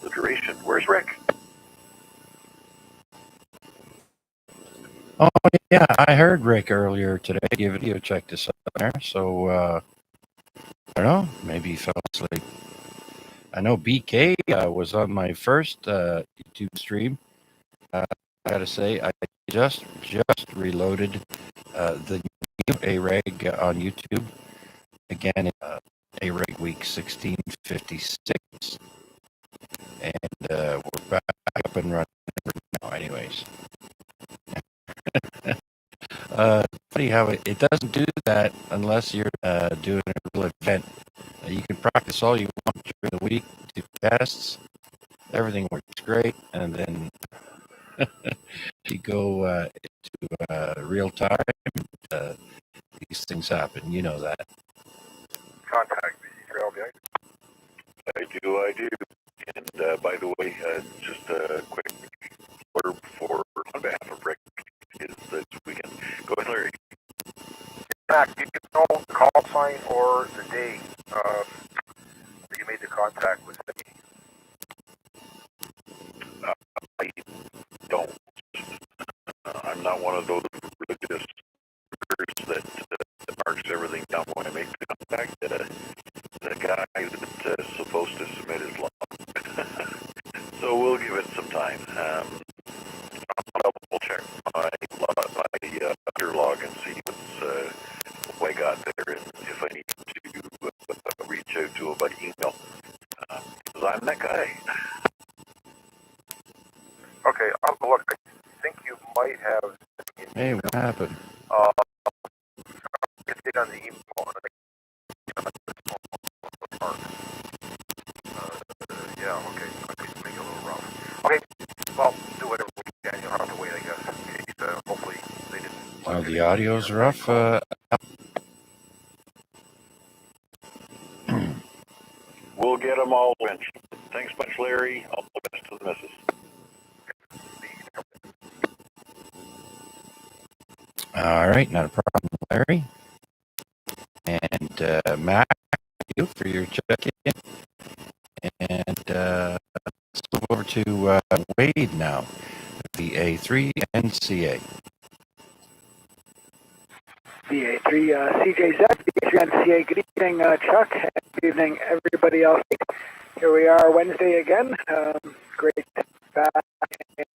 the duration. Where's Rick? Oh, yeah, I heard Rick earlier today give a video check to somewhere, so I don't know, maybe he fell asleep. I know BK was on my first YouTube stream. I gotta say, I just reloaded the new AREG on YouTube. Again, AREG week 1656. And we're back up and running now anyways. Funny how it doesn't do that unless you're doing a real event. You can practice all you want during the week, do tests, everything works great, and then you go into real time, these things happen. You know that. Contact the LBI. I do. And by the way, just a quick order on behalf of Rick is that we can go ahead, Larry. Mac, do you know the call sign or the day that you made the contact with me? I don't. I'm not one of those religious that marks everything down when I make the contact. The guy that's supposed to submit his log. So we'll give it some time. I'll double check my your log and see what I got there, and if I need to reach out to him by email, because I'm that guy. Okay, I'll look. I think you might have. Hey, what happened? It's on the email. Yeah, okay, make it a little rough. Okay, well, do whatever we can. You'll have to wait, I guess. Hopefully they didn't. Oh, the audio's rough. We'll get them all lynched. Thanks much, Larry. All the best to the missus. All right, not a problem, Larry. And Mac, thank you for your check-in. And let's move over to Wade now, VA3 and CA. VA3, CJZ, VA3 and CA. Good evening, Chuck. Good evening, everybody else. Here we are Wednesday again. Great to be back and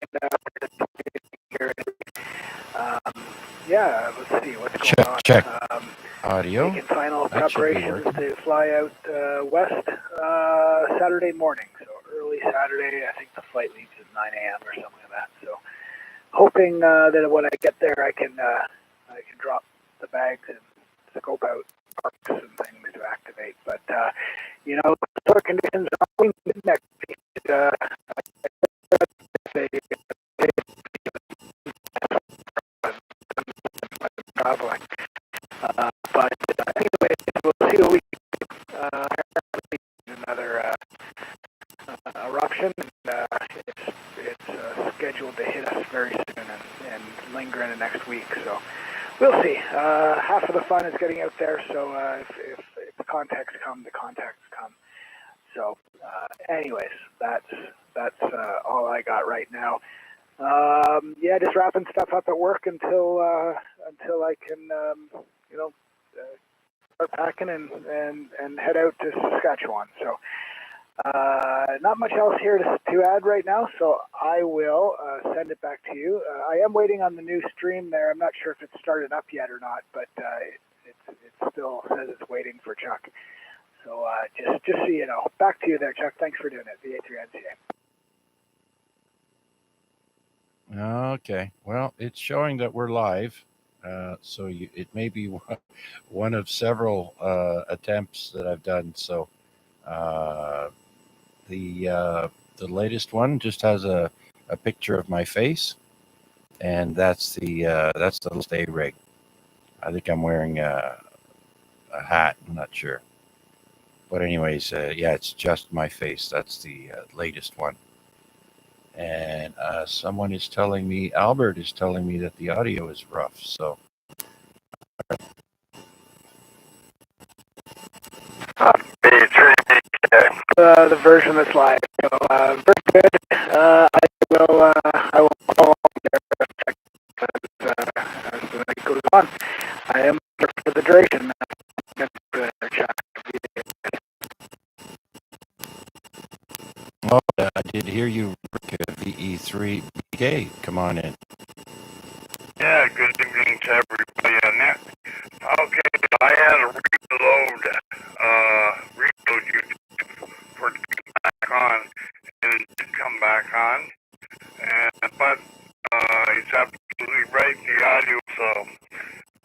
here. Yeah, let's see what's going on. Check. Audio. Making final preparations to fly out west Saturday morning. So early Saturday. I think the flight leaves at 9 a.m. or something like that. So hoping that when I get there, I can drop the bags and scope out parks and things to activate. But sort of conditions are next week. Traveling. But anyway, we'll see what we another eruption. And it's scheduled to hit us very soon and linger into next week. So we'll see. Half of the fun is getting out there. So if the contacts come, the contacts come. So anyways, that's all I got right now. Yeah, just wrapping stuff up at work until I can start packing and head out to Saskatchewan. So not much else here to add right now. So I will send it back to you. I am waiting on the new stream there. I'm not sure if it's started up yet or not, but it still says it's waiting for Chuck. So just so you know, back to you there, Chuck. Thanks for doing it. The A3NCA. Okay. Well, it's showing that we're live. So it may be one of several attempts that I've done. So the latest one just has a picture of my face, and that's the stay rig. I think I'm wearing a hat. I'm not sure, but anyways, yeah, it's just my face. That's the latest one. And someone is telling me, Albert is telling me that the audio is rough. So The version that's live. So, very good. I will follow as the night goes on. I am here for the duration. Oh, I did hear you, Rick, VE3 BK. Come on in. Yeah, good evening to everybody on that. Okay, I had to reload YouTube for it to come back on, and it did come back on. But he's absolutely right, the audio. So,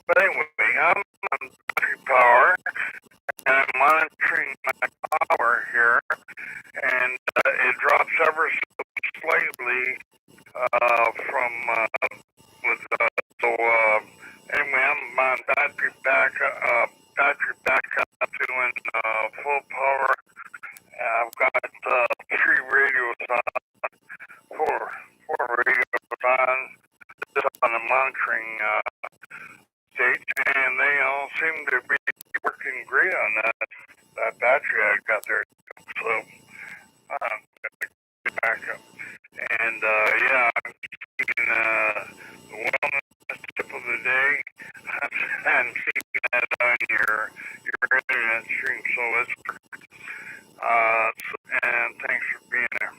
but anyway, I'm on battery power, and I'm monitoring my power here, and it drops ever so slightly from anyway, I'm on battery backup doing full power. I've got 3 radios on, four radios on, just on the monitoring stage, and they all seem to be working great on that battery I got there. So, backup. And yeah, I'm seeing the wellness tip of the day. I'm seeing that on your internet stream, so it's and thanks for being there.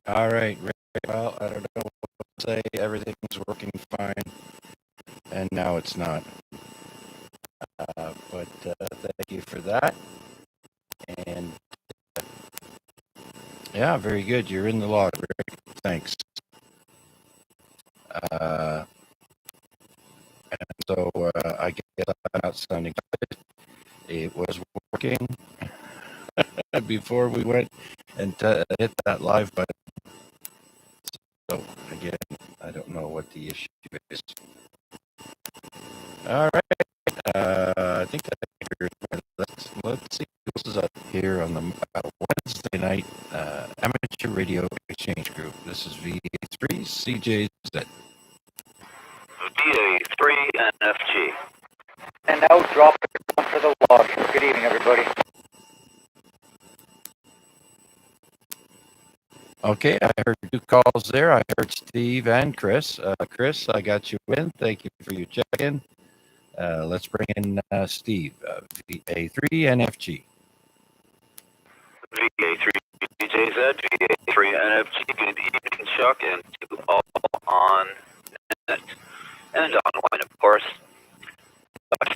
All right, Rick. Well, I don't know what to say. Everything's working fine, and now it's not. But thank you for that. And yeah, very good. You're in the log, Rick. Thanks. And so I guess I'm not sounding good. It was working before we went and hit that live button. So again, I don't know what the issue is. All right. I think let's see who is up here on the Wednesday night amateur radio exchange group. This is VA3 CJZ. VA3 NFG. And now drop it for the log. Good evening, everybody. Okay, I heard 2 calls there. I heard Steve and Chris. Chris, I got you in. Thank you for your check-in. Let's bring in Steve, VA3 NFG. VA3 DJZ, VA3 NFG. Good evening, Chuck, and to all on net and online, of course.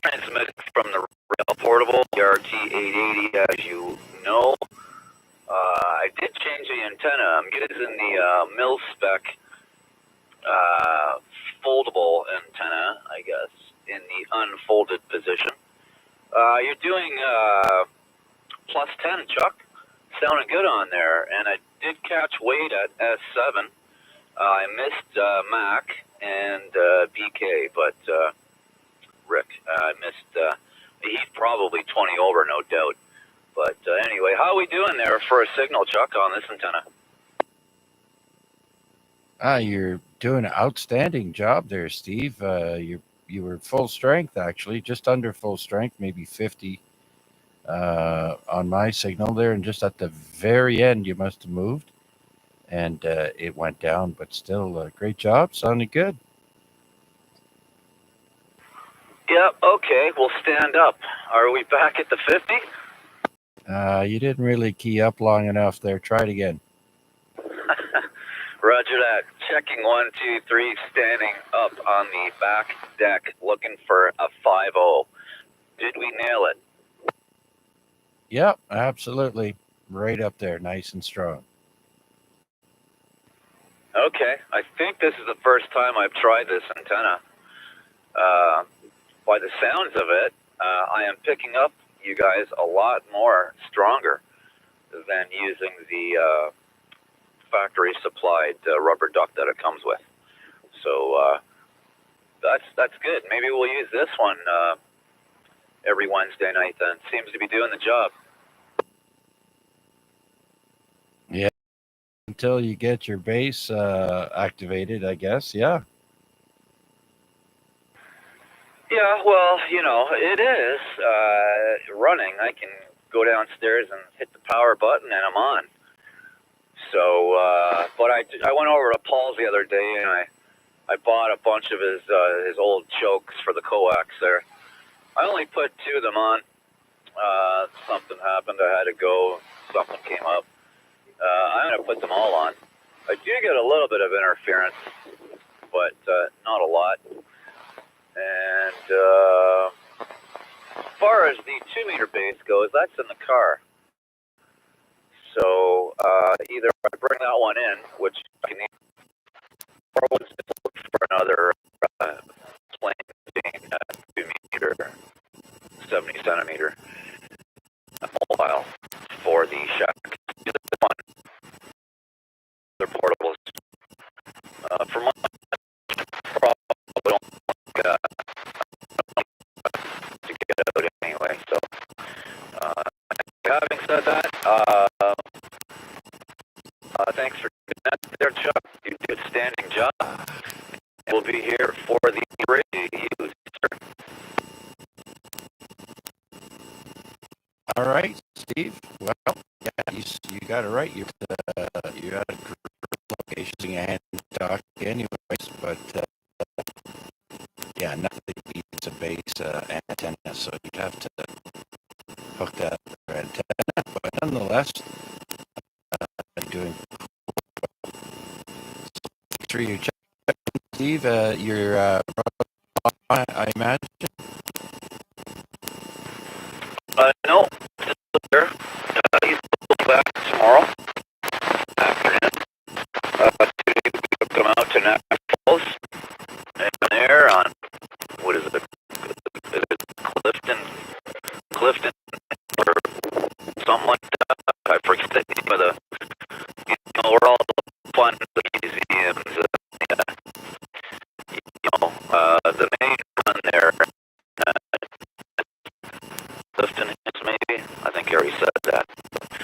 Transmitted from the Rail Portable, the RT880, as you know. I did change the antenna. I'm using the mil-spec foldable antenna, I guess, in the unfolded position. You're doing plus 10, Chuck. Sounding good on there. And I did catch Wade at S7. I missed Mac and BK, but Rick, I missed. He's probably 20 over, no doubt. But anyway, how are we doing there for a signal, Chuck, on this antenna? You're doing an outstanding job there, Steve. You were full strength, actually, just under full strength, maybe 50 on my signal there, and just at the very end, you must have moved, and it went down. But still, great job. Sounded good. Yep. Okay. We'll stand up. Are we back at the 50? You didn't really key up long enough there. Try it again. Roger that. Checking 1, 2, 3, standing up on the back deck, looking for a 5-0. Did we nail it? Yep, absolutely. Right up there, nice and strong. Okay. I think this is the first time I've tried this antenna. By the sounds of it, I am picking up you guys a lot more stronger than using the factory supplied rubber duck that it comes with. So that's good. Maybe we'll use this one every Wednesday night then. Seems to be doing the job. Yeah, until you get your base activated, I guess. Yeah. Yeah, well, you know, it is running. I can go downstairs and hit the power button and I'm on. So, but I went over to Paul's the other day and I bought a bunch of his old chokes for the coax there. I only put 2 of them on. Something happened. I had to go. Something came up. I'm going to put them all on. I do get a little bit of interference, but not a lot. And as far as the 2-meter base goes, that's in the car. So either I bring that one in, which I can, or we'll just look for another plane being 2-meter, 70 centimeter mobile for the shack. Either one, they're portables. For my problem, to get out anyway. So, having said that, thanks for doing that there, Chuck. You did a standing job. We'll be here for the reviews, sir. All right, Steve. Well, yeah, you got it right. You had a great location and talk anyways, but yeah, nothing beats a base antenna, so you'd have to hook that antenna. But nonetheless, doing through your check, Steve. Your I imagine. No, still there. He's back tomorrow afternoon. Today we come out to Niagara Falls, and there on, what is it, Clifton, or something like that. I forget the name of the, you know, where all the fun museums, the main one there, Clifton Hills maybe, I think I already said that.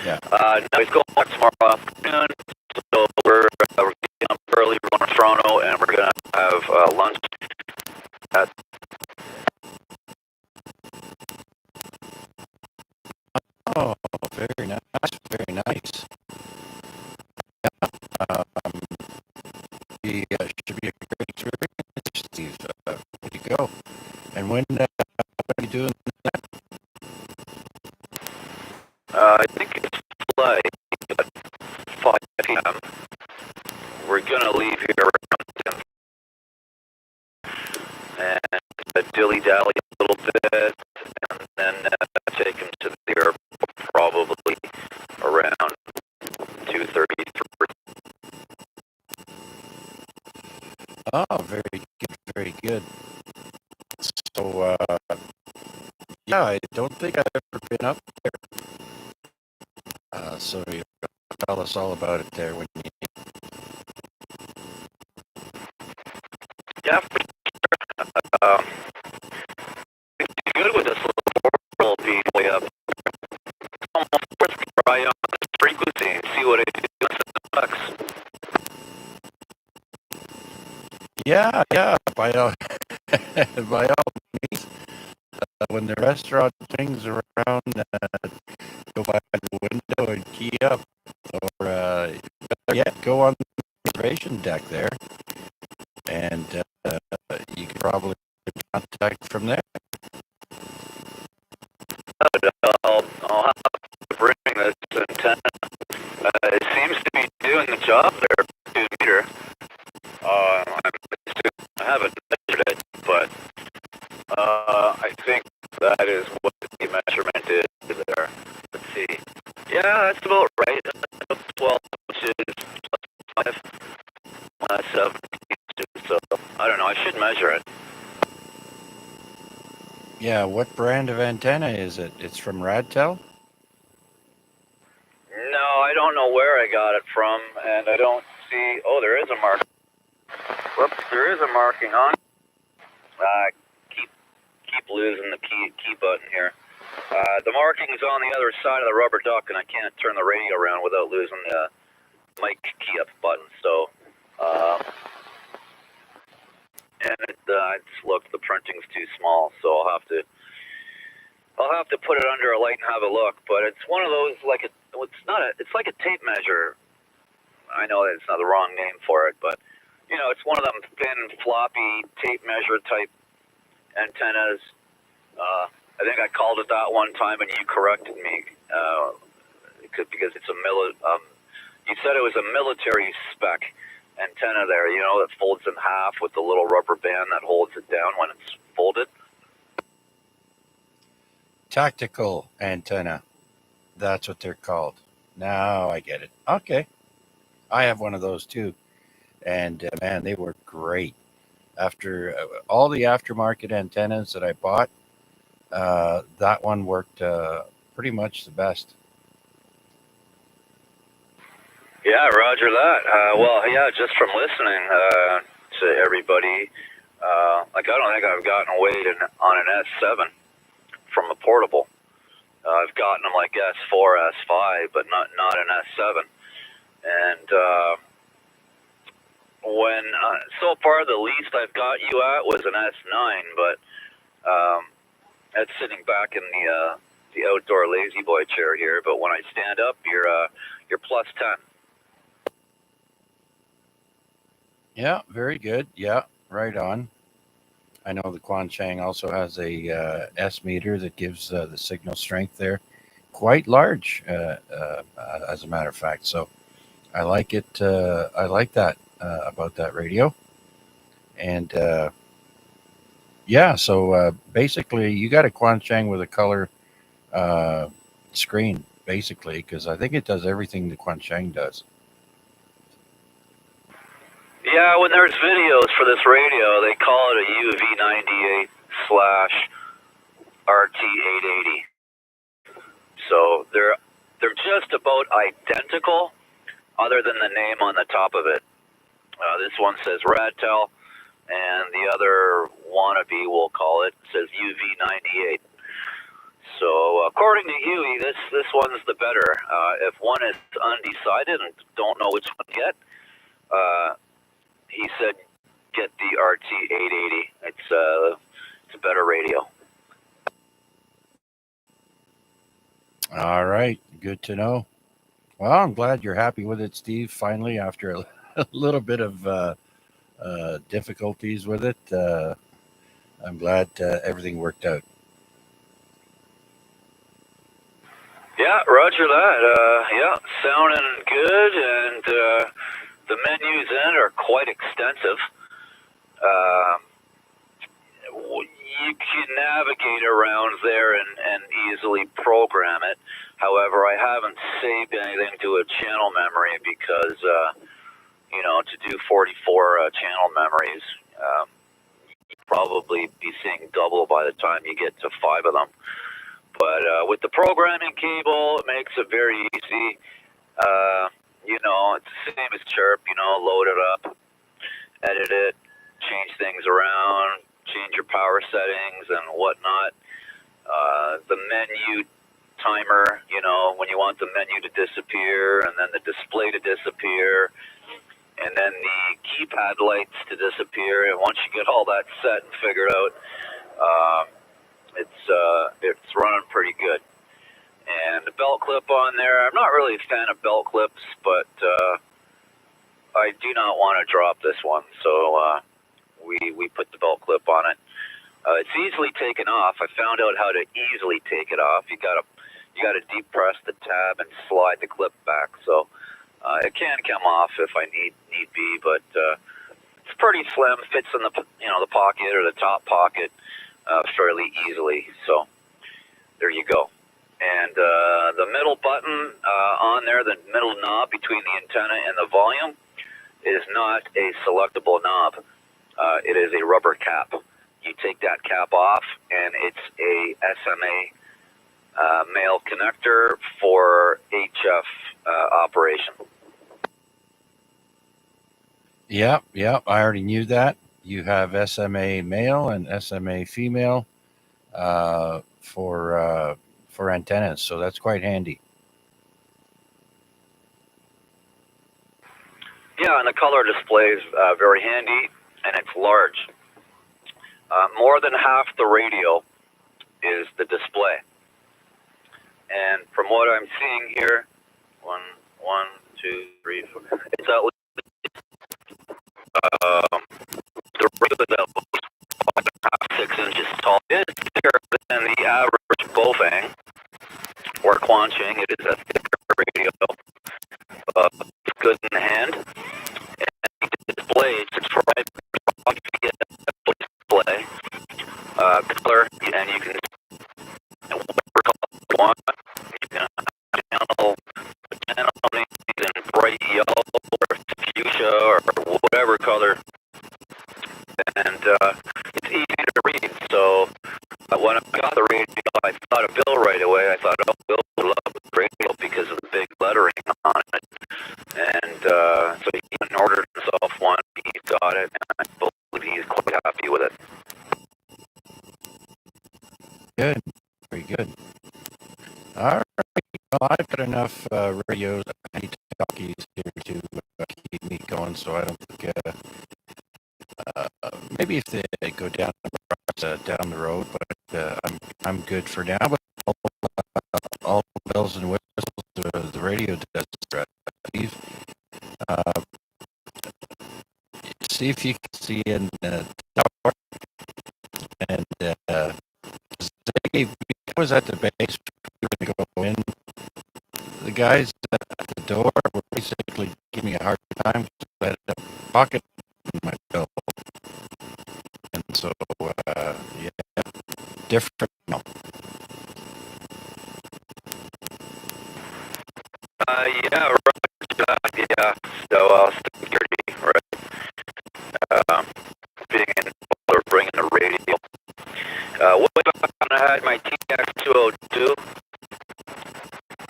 Yeah. Now he's going back tomorrow afternoon, so we're getting up early, we're going to Toronto, and we're going to have lunch at Oh, very nice, very nice. Yeah, should be a great experience, Steve. Where you go? And when are you doing that? I think it's flight at 5 p.m. We're going to leave here around 10 and dilly-dally a little bit, and then take him to the airport probably around 2:33. Oh, very good, very good. So, yeah, I don't think I've ever been up there. So you tell us all about it there when you. Yeah, for sure. It's good with this little be way up. Almost worth try on the frequency and see what it does. Yeah, by all, by all means. When the restaurant swings around, go by the window and key up, or go on the reservation deck there, and you can probably contact from there. I'll have to bring this antenna. It seems to be doing the job there, 2 meter. I haven't measured it, but I think that is what the measurement is there. Let's see. Yeah, that's about right. 12 inches plus 5, 17 inches. So I don't know. I should measure it. Yeah, what brand of antenna is it? It's from Radtel? No, I don't know where I got it from, and I don't see. Oh, there is a mark. Whoops, there is a marking on. Keep losing the key button here. The marking is on the other side of the rubber duck, and I can't turn the radio around without losing the mic key up button. So, and Look, the printing's too small, so I'll have to put it under a light and have a look. But it's one of those it's like a tape measure. I know that it's not the wrong name for it, but it's one of them thin, floppy tape measure type antennas. I think I called it that one time, and you corrected me because it's you said it was a military spec antenna there. That folds in half with the little rubber band that holds it down when it's folded. Tactical antenna. That's what they're called. Now I get it. Okay. I have one of those too. And man, they work great. After all the aftermarket antennas that I bought, that one worked pretty much the best. Yeah, roger that. Just from listening to everybody, I don't think I've gotten weight on an S7 from a portable. I've gotten them like S4, S5, but not an S7. And so far the least I've got you at was an S9, but that's sitting back in the outdoor lazy boy chair here. But when I stand up, you're plus 10. Yeah, very good. Yeah, right on. I know the Quanchang also has a S meter that gives the signal strength there quite large, as a matter of fact. So I like it. I like that about that radio. And so basically, you got a Quanchang with a color screen, basically, because I think it does everything the Quanchang does. Yeah, when there's videos for this radio, they call it a UV98/RT880. So they're just about identical, other than the name on the top of it. This one says Radtel, and the other wannabe, we'll call it, says UV98. So according to Huey, this one's the better. If one is undecided and don't know which one yet, he said get the RT880. It's a better radio. All right, good to know. Well, I'm glad you're happy with it, Steve. Finally, after a little bit of difficulties with it, I'm glad everything worked out. Yeah, roger that. Sounding good, and the menus in are quite extensive. You can navigate around there and easily program it. However, I haven't saved anything to a channel memory because, to do 44 channel memories, you'd probably be seeing double by the time you get to 5 of them. But with the programming cable, it makes it very easy. It's the same as Chirp, load it up, edit it, change things around, change your power settings and whatnot. The menu timer, when you want the menu to disappear and then the display to disappear and then the keypad lights to disappear. And once you get all that set and figured out, it's running pretty good. And the belt clip on there, I'm not really a fan of belt clips, but I do not want to drop this one, so we put the belt clip on it. It's easily taken off. I found out how to easily take it off. You gotta deep press the tab and slide the clip back. So it can come off if I need be, but it's pretty slim. Fits in the pocket or the top pocket fairly easily. So there you go. And the middle button on there, the middle knob between the antenna and the volume, is not a selectable knob. It is a rubber cap. You take that cap off, and it's a SMA male connector for HF operation. Yeah, I already knew that. You have SMA male and SMA female for antennas, so that's quite handy. Yeah, and the color display is very handy, and it's large. more than half the radio is the display. And from what I'm seeing here, one, two, three, four, it's at least, the radio is at least 5.5, 6 inches tall. It is thicker than the average Bofang or Quanching. It is a thicker radio, it's good in the hand. And the display, subscribe to get a display, color, and you can, whatever color you want, you can channel names in bright yellow or fuchsia or whatever color, and it's easy to read. So when I got the radio, I thought of Bill right away. I thought, oh, Bill would love the radio because of the big lettering on it. And so he went and ordered himself one. He's got it, and I believe he's quite happy with it. Good. Very good. All right. Well, I've got enough radios and talkies here to keep me going, so I don't think maybe if they go down the road, but I'm good for now. But all bells and whistles, the radio does, Steve. See if you can see in the tower, and I was at the base to go in. The guys at the door were basically giving me a hard time because I had a pocket in my bill. And so, yeah, different. No. Yeah, right. Yeah, so security, right? Being in or bringing a radio. What about when I had my TX202?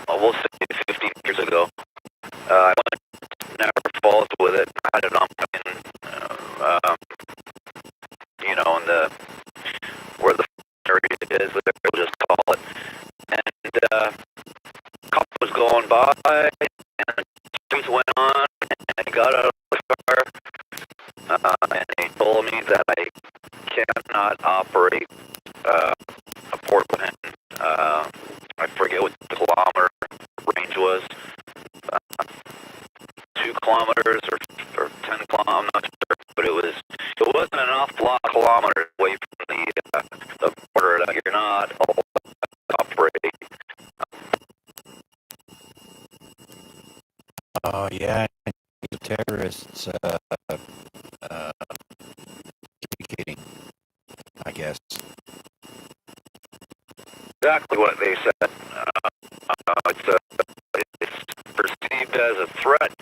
We'll say 15 years ago. I went to Niagara Falls with it. I had it on you know, in the where the area is, we'll just call it. And a couple was going by, and the streets went on, and I got out of the car, and they told me that I cannot operate a portable hen. I forget what the kilometer range was. 2 kilometers or 10 kilometers, I'm not sure, but it wasn't an awful lot of kilometers away from the border that you're not allowed to operate. Oh yeah, the terrorists communicating, I guess. Exactly what they said. It's perceived as a threat.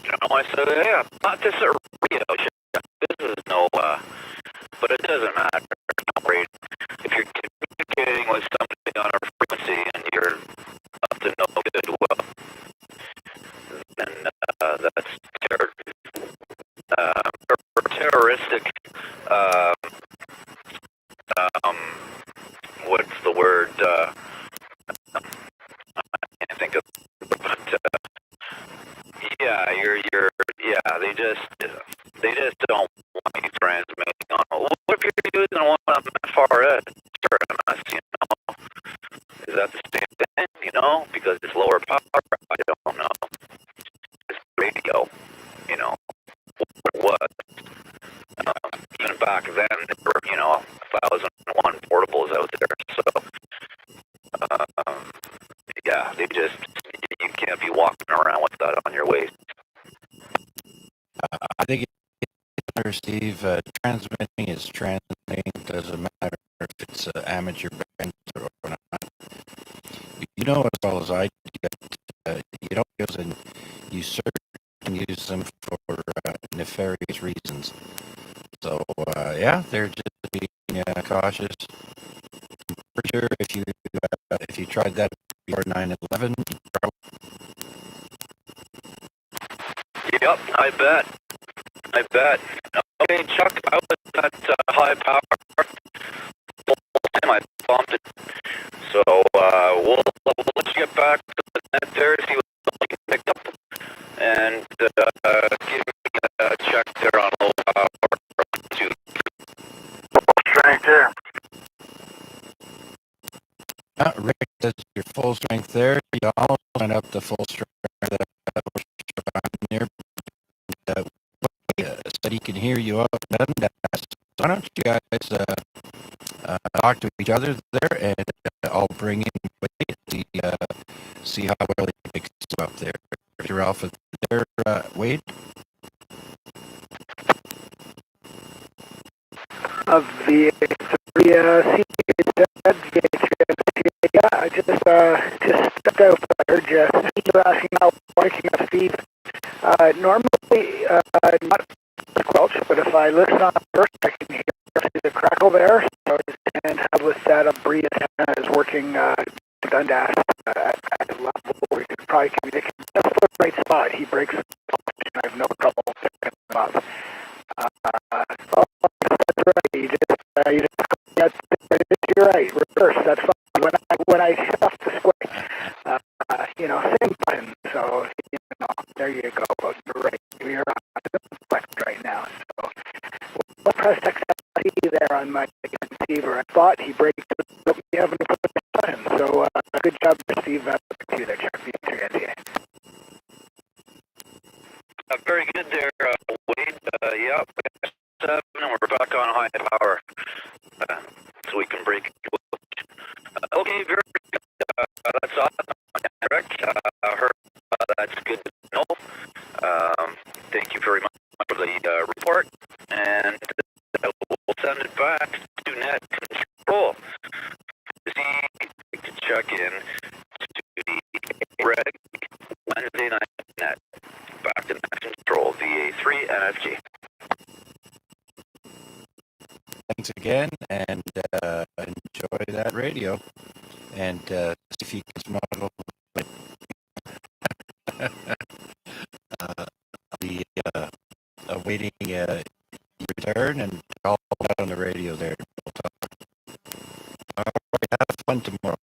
You know, I said, yeah, not this a radio show. This is no, but it doesn't matter. If you're communicating with somebody on a frequency and you're up to no good, well, then that's terroristic. What's the word? I can't think of. But yeah, yeah. They just don't want you transmitting on. What if you're using one on the far edge or MS? You know, is that the same thing? You know, because it's lower power. I don't know. It's radio. You know, what? Even back then, there were, you know, 1,001 portables out there. So, yeah, you can't be walking around with that on your waist. I think it's matter, Steve. Transmitting is transmitting. Doesn't matter if it's amateur band or not. You know as well as I do, you don't use and you certainly use them for nefarious reasons. So yeah, they're just being cautious. For sure, if you tried that before 9/11, Yep, I bet. Okay, Chuck, I was at high power the whole time I bumped it. So we'll let you get back to the net there, see what you can pick up, and give me a check there on low power. Rick says your full strength there. You almost went up the full strength there. Said he can hear you up. Why don't you guys talk to each other there, and I'll bring in Wade, see how well he picks you up there. Your alpha there, Wade. Of VA3 yeah, I just stepped out. I heard you were asking about waking up Steve. Normally, not squelch, but if I listen on first, I can hear the crackle there. So and with that, a Bria antenna is working Dundas at a level where we could probably communicate. That's the right spot. He breaks. I have no trouble picking him up. That's right. You just you're right. Reverse. That's fine. When I hit off the square, same button. So there you go. You're right. You're on the left right now. So we'll press XLT there on my receiver. I thought he breaks, but we haven't put the button. So good job, Steve. To there, Chuck. Very good there, Wade. Yep. And we're back on high power, so we can break. Okay, very good. That's awesome, Eric. Heard, that's good to know. Thank you very much for the report, and we'll send it back to net control to see to check in to the AREG Wednesday night net. Back to net control, VA3 NFG. Thanks again, and enjoy that radio. And see if you can smuggle the awaiting return and call out on the radio there. We'll talk. All right, have fun tomorrow.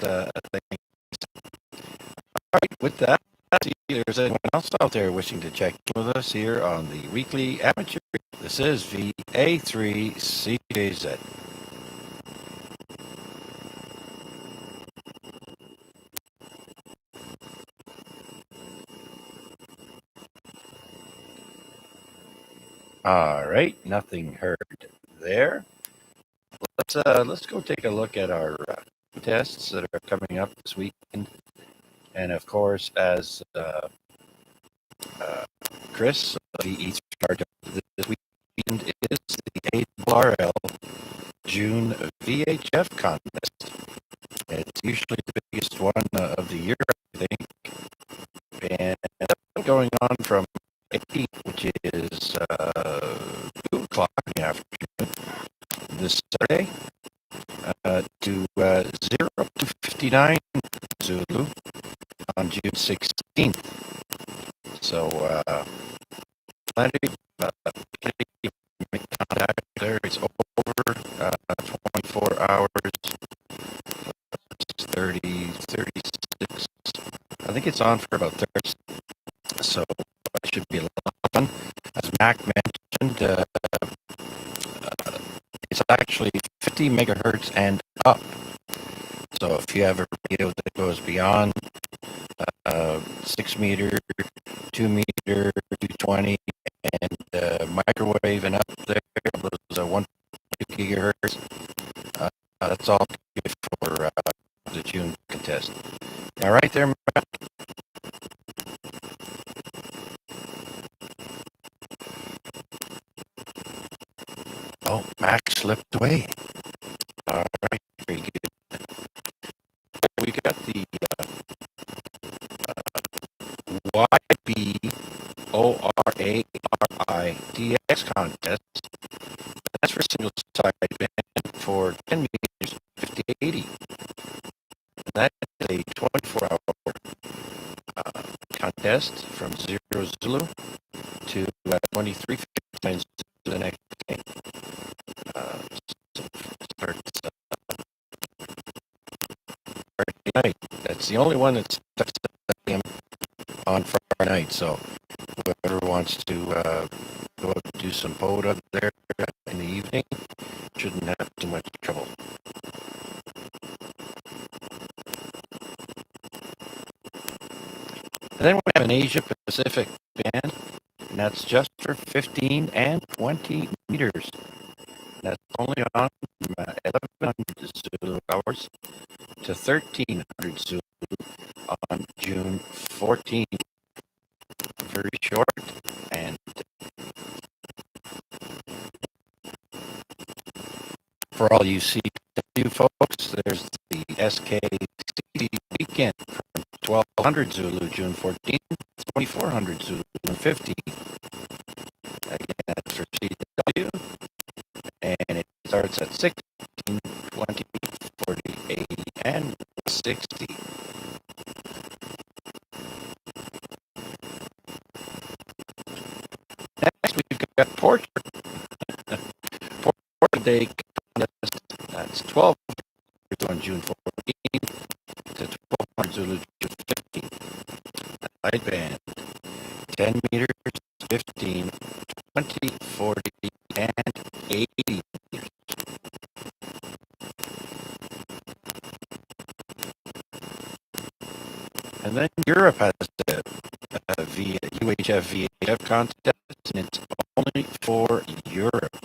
All right, with that, see if there's anyone else out there wishing to check in with us here on the Weekly Amateur. This is VA3 CJZ. All right, nothing heard there. Let's go take a look at our tests that are coming up this weekend, and of course, as Chris, the East charge this weekend is the ARL June VHF contest. It's usually the biggest one of the year, I think, and that's going on from 18, which is 2 o'clock in the afternoon this Saturday to 0259 Zulu on June 16th. So plenty make contact there. It's over 24 hours, 36. I think it's on for about 30. So it should be a lot of fun. As Mac mentioned, it's actually 50 megahertz and up. So if you have a radio that goes beyond 6 meter, 2 meter, 220, and microwave and up there, those 1.2 gigahertz, that's all good for the June contest. All right there, Matt. Oh, Mac slipped away. All right, very good. We got the YBORARIDX contest. That's for single side band for 10 meters, 5080. That is a 24-hour contest from 0 Zulu to 2359 the next day. Starts Friday night. That's the only one that's on Friday night. So whoever wants to go out and do some POTA there in the evening shouldn't have too much trouble. have an Asia Pacific band, and that's just for 15 and 20 meters. That's only on 1100 Zulu hours to 1300 Zulu on June 14th. Very short. And for all you CW folks, there's the SKC weekend from 1200 Zulu June 14th, 2400 Zulu June 15th. Again, that's for CW, and it starts at 16, 20, 40, 80, and 60. Next, we've got Portrait Day contest. That's 12 on June 14th to 1200 Zulu June 15th. Light band, 10 meters, 15, 20, 40, and 80 meters. And then Europe has the UHF VHF contest, and it's only for Europe,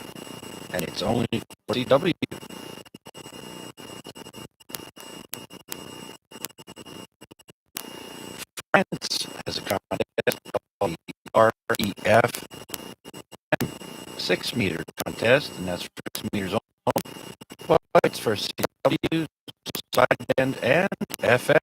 and it's only for CW. France has a contest called the REF 6 meter contest, and that's for 6 meters only. But it's for CW, sideband, and FM.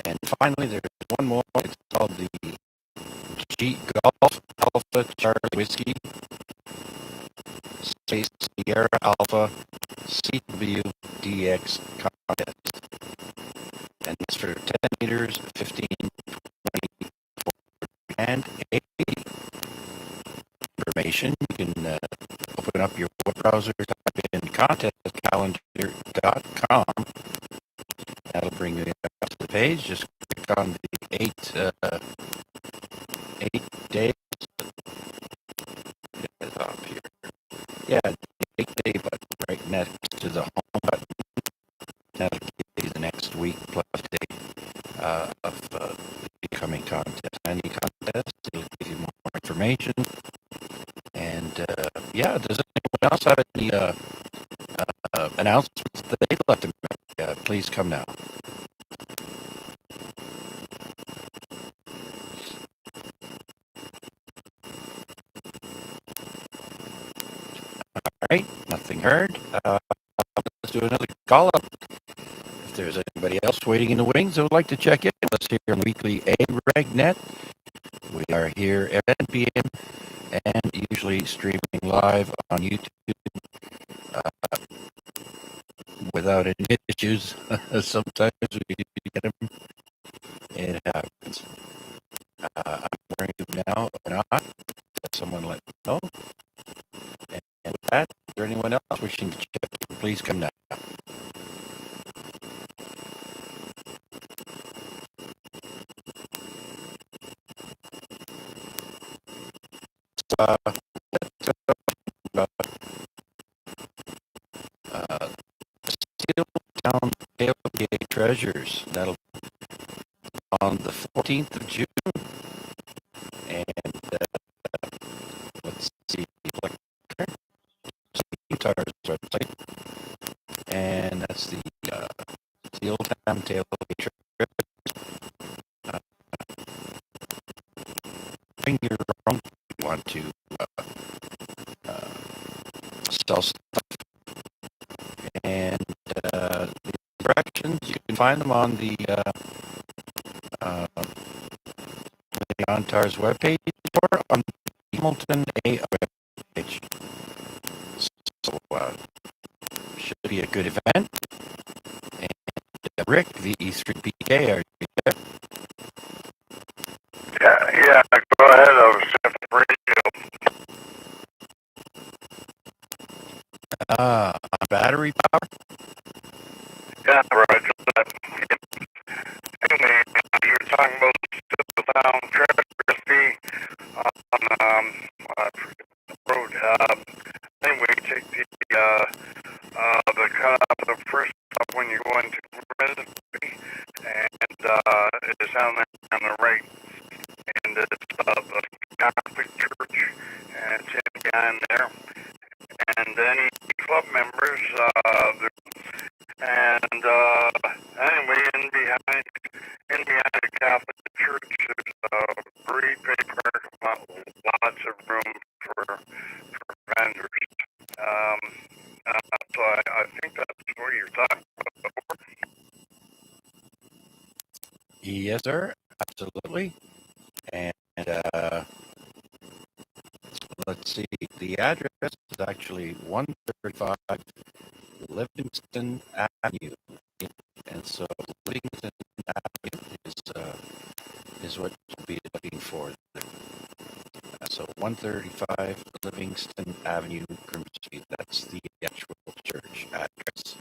And finally, there's one more. It's called the G Golf Alpha Charlie Whiskey Space Sierra Alpha CWDX contest. And it's for 10 meters, 15, 20, 40, and 80. Information, you can open up your web browser, type in contestcalendar.com. That'll bring you up to the page. Just click on the 8 days up here. Yeah, 8 day button right next to the home button. That'll give you the next week plus day of the coming contest. Any contest, it'll give you more information. And yeah, does anyone else have any announcements that they'd like to make? Please come now. All right, nothing heard. Let's do another call up. If there's anybody else waiting in the wings who would like to check in with us here on the weekly AREG Net, we are here at 10 p.m. and usually streaming live on YouTube without any issues. Sometimes we get them. It happens. I'm wearing it now or not. Let someone let me know. And with that, is there anyone else wishing to check in? Please come now. Steel Town Tailgate Treasures. That'll be on the 14th of June. And let's see, Guitar's website. And that's the Steel Town Tailgate Treasures. Bring your own if you want to sell stuff. And the directions, you can find them on the OnTAR's webpage or on the Hamilton A webpage. So should be a good event. And Rick, VE3PK, are you there? Yeah, go ahead. I was set for radio. On battery power? Yeah, right. Anyway, you were talking about Steel Town Treasure on, I forget is down there on the right, and it's the Catholic Church, and it's in behind there. And any club members, anyway, in behind the Catholic Church, there's a pretty big parking lot, lots of room for vendors. So I think that's what you're talking about. Yes, sir. Absolutely. And let's see. The address is actually 135 Livingston Avenue. And so Livingston Avenue is what you'll be looking for. So 135 Livingston Avenue, Grimsby. That's the actual church address.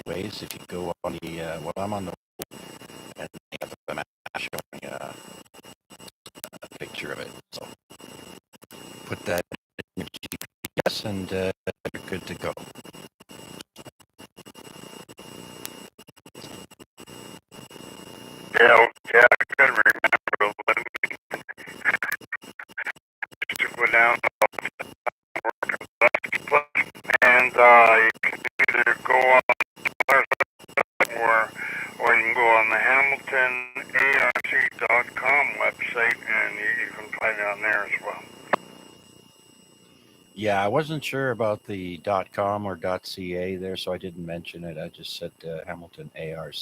Anyways, if you go on the, I'm on the, and they have a map showing a picture of it. So put that in your GPS and you're good to go. Yeah, I can remember to go down and you can either go on or you can go on the HamiltonARC.com website and you can find it on there as well. Yeah, I wasn't sure about the .com or .ca there, so I didn't mention it. I just said Hamilton ARC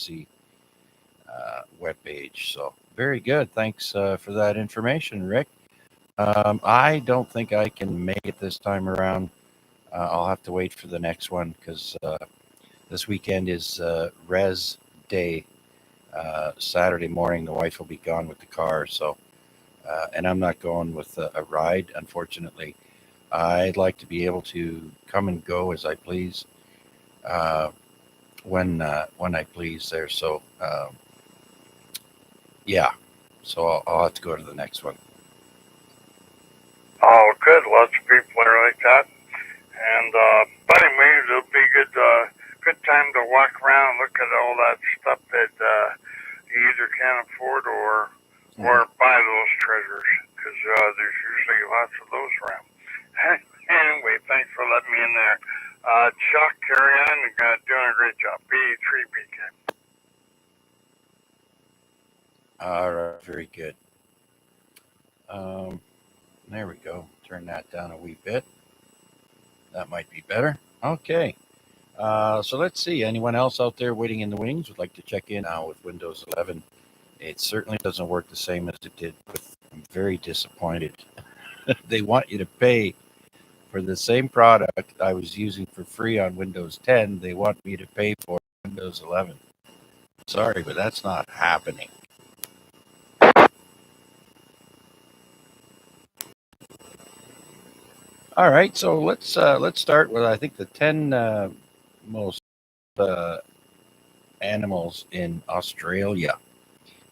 webpage. So very good. Thanks for that information, Rick. I don't think I can make it this time around. I'll have to wait for the next one because this weekend is Res Day. Saturday morning, the wife will be gone with the car. So, and I'm not going with a ride, unfortunately. I'd like to be able to come and go as I please when I please there. So, yeah. So I'll have to go to the next one. Oh, good. Lots of people are like that. And but anyway, it'll be good time to walk around and look at all that stuff that you either can't afford or buy those treasures, because there's usually lots of those around. Anyway, thanks for letting me in there. Chuck, carry on. You're doing a great job. B3 BK. All right, very good. There we go. Turn that down a wee bit. That might be better. Okay. So let's see. Anyone else out there waiting in the wings would like to check in now with Windows 11? It certainly doesn't work the same as it did with. I'm very disappointed. They want you to pay for the same product I was using for free on Windows 10. They want me to pay for Windows 11. Sorry, but that's not happening. All right, so let's start with I think the 10 most animals in Australia.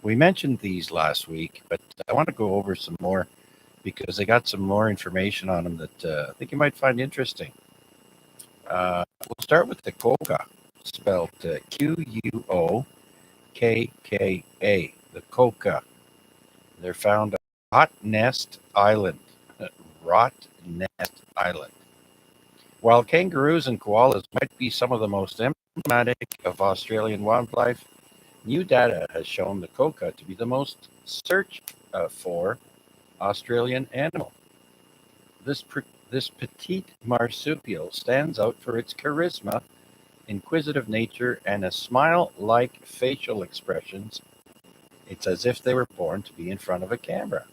We mentioned these last week, but I want to go over some more because they got some more information on them that I think you might find interesting. We'll start with the quokka, spelled Quokka. The quokka. They're found on Rottnest Island. Rottnest Island. While kangaroos and koalas might be some of the most emblematic of Australian wildlife, new data has shown the quokka to be the most searched for Australian animal. This petite marsupial stands out for its charisma, inquisitive nature, and a smile-like facial expressions. It's as if they were born to be in front of a camera.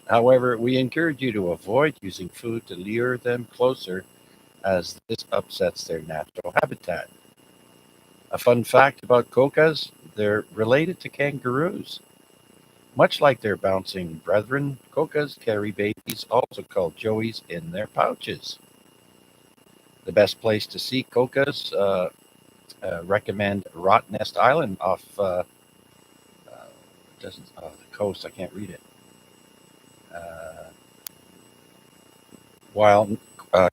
However, we encourage you to avoid using food to lure them closer, as this upsets their natural habitat. A fun fact about quokkas, they're related to kangaroos. Much like their bouncing brethren, quokkas carry babies, also called joeys, in their pouches. The best place to see quokkas, recommend Rottnest Island off the coast. I can't read it. While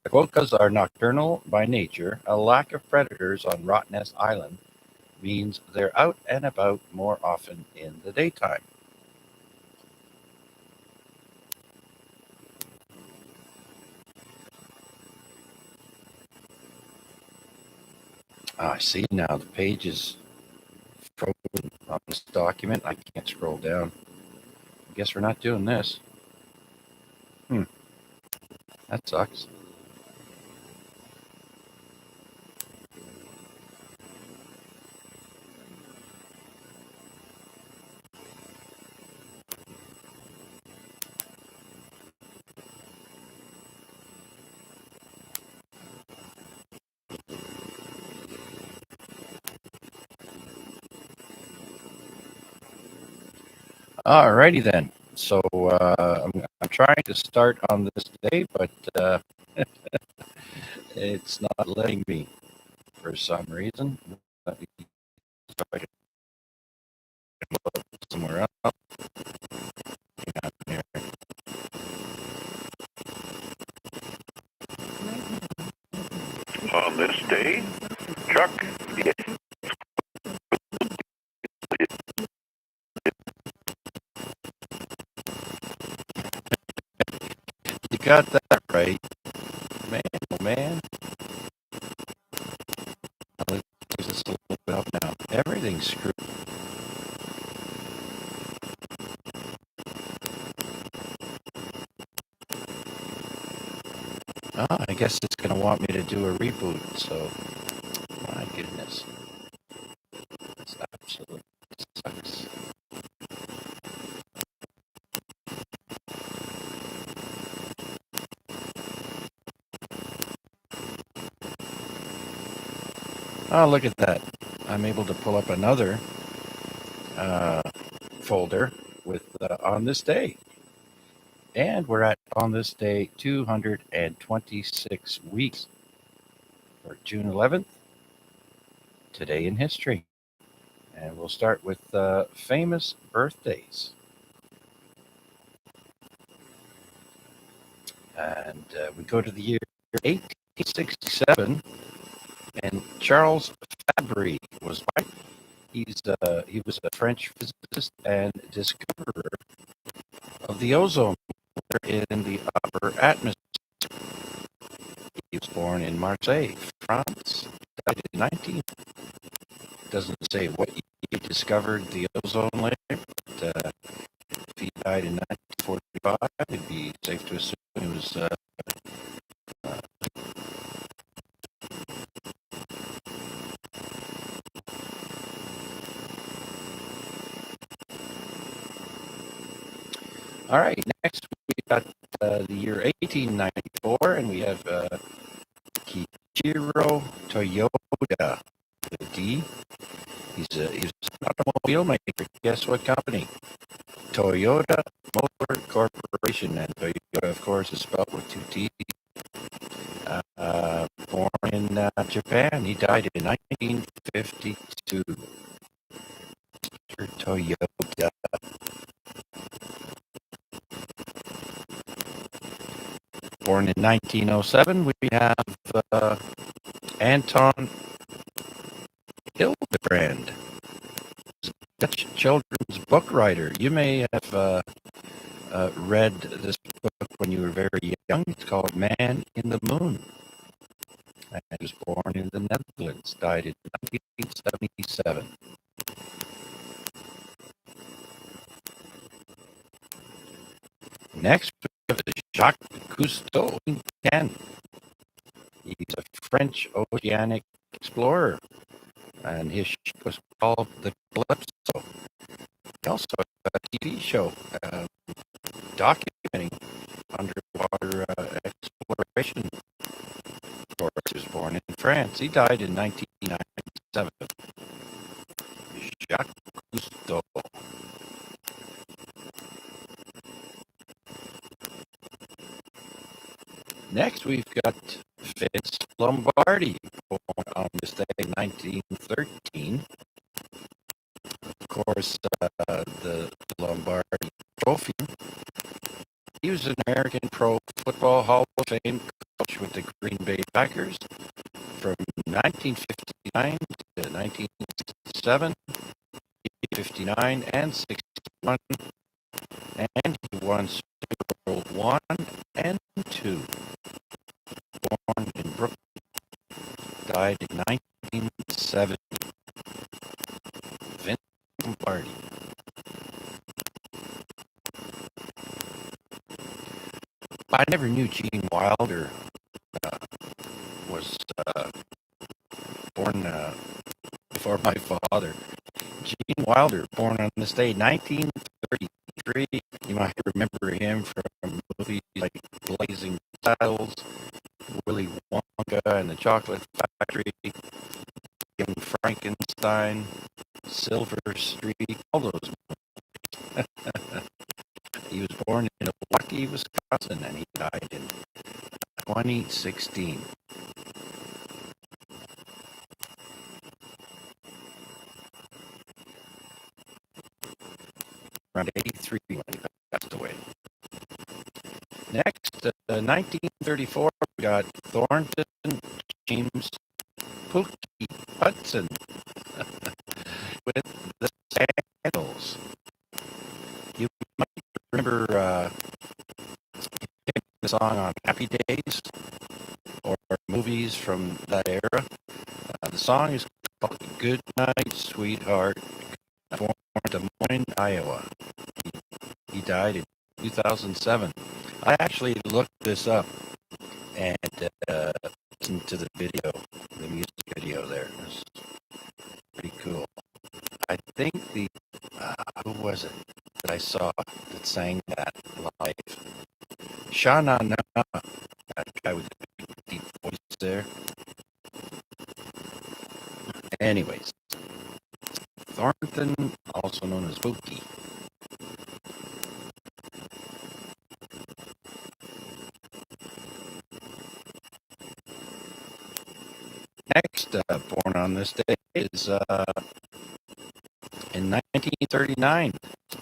quokkas are nocturnal by nature, a lack of predators on Rottnest Island means they're out and about more often in the daytime. I see now the page is frozen on this document. I can't scroll down. I guess we're not doing this. That sucks. Alrighty then. So I'm trying to start on this day, but it's not letting me for some reason. Let me try to look somewhere else. Hang on here. On this day, Chuck, yeah, You got that right, man. Oh man. Let's use this a little bit up now. Everything's screwed. I guess it's going to want me to do a reboot. So, my goodness, this absolutely sucks. Oh, look at that. I'm able to pull up another folder with on this day. And we're at on this day 226 weeks for June 11th, today in history. And we'll start with famous birthdays. And we go to the year 1867, and Charles Fabry was born. He was a French physicist and discoverer of the ozone layer in the upper atmosphere. He was born in Marseille, France. Died in 19. Doesn't say what he discovered the ozone layer, but if he died in 1945, it'd be safe to assume he was. All right, next we got the year 1894, and we have Kiichiro Toyoda, with a D. He's an automobile maker. Guess what company? Toyota Motor Corporation, and Toyota, of course, is spelled with two T's. Born in Japan, he died in 1952. Mr. Toyota. Born in 1907, we have Anton Hildebrand, Dutch children's book writer. You may have read this book when you were very young. It's called Man in the Moon. And he was born in the Netherlands, died in 1977. Next, we have Jacques Cousteau. He's a French oceanic explorer, and his ship was called the Calypso. He also had a TV show documenting underwater exploration. Of course, he was born in France. He died in 1997. Jacques Cousteau. Next, we've got Vince Lombardi, born on this day, 1913. Of course, the Lombardi Trophy. He was an American Pro Football Hall of Fame coach with the Green Bay Packers from 1959 to 1967, 59 and 61, and he won Super Bowl 1 and 2. Born in Brooklyn, died in 1970. Vince Lombardi. I never knew Gene Wilder was born before my father. Gene Wilder, born on this day, 1933. You might remember him from movies like Blazing Saddles, Willy Wonka and the Chocolate Factory, Young Frankenstein, Silver Streak, all those movies. He was born in Milwaukee, Wisconsin, and he died in 2016. Around 83 when he passed away. Next, 1934, we got Thornton James Pookie Hudson with the Sandals. You might remember the song on Happy Days or movies from that era. The song is called Good Night, Sweetheart, born in Des Moines, Iowa. He died in 2007. I actually looked this up and listened to the video, the music video there. It's pretty cool. I think who was it that I saw that sang that live? Shana Na, that guy with the deep voice there. Anyways, Thornton, also known as Pookie. Next, born on this day is in 1939,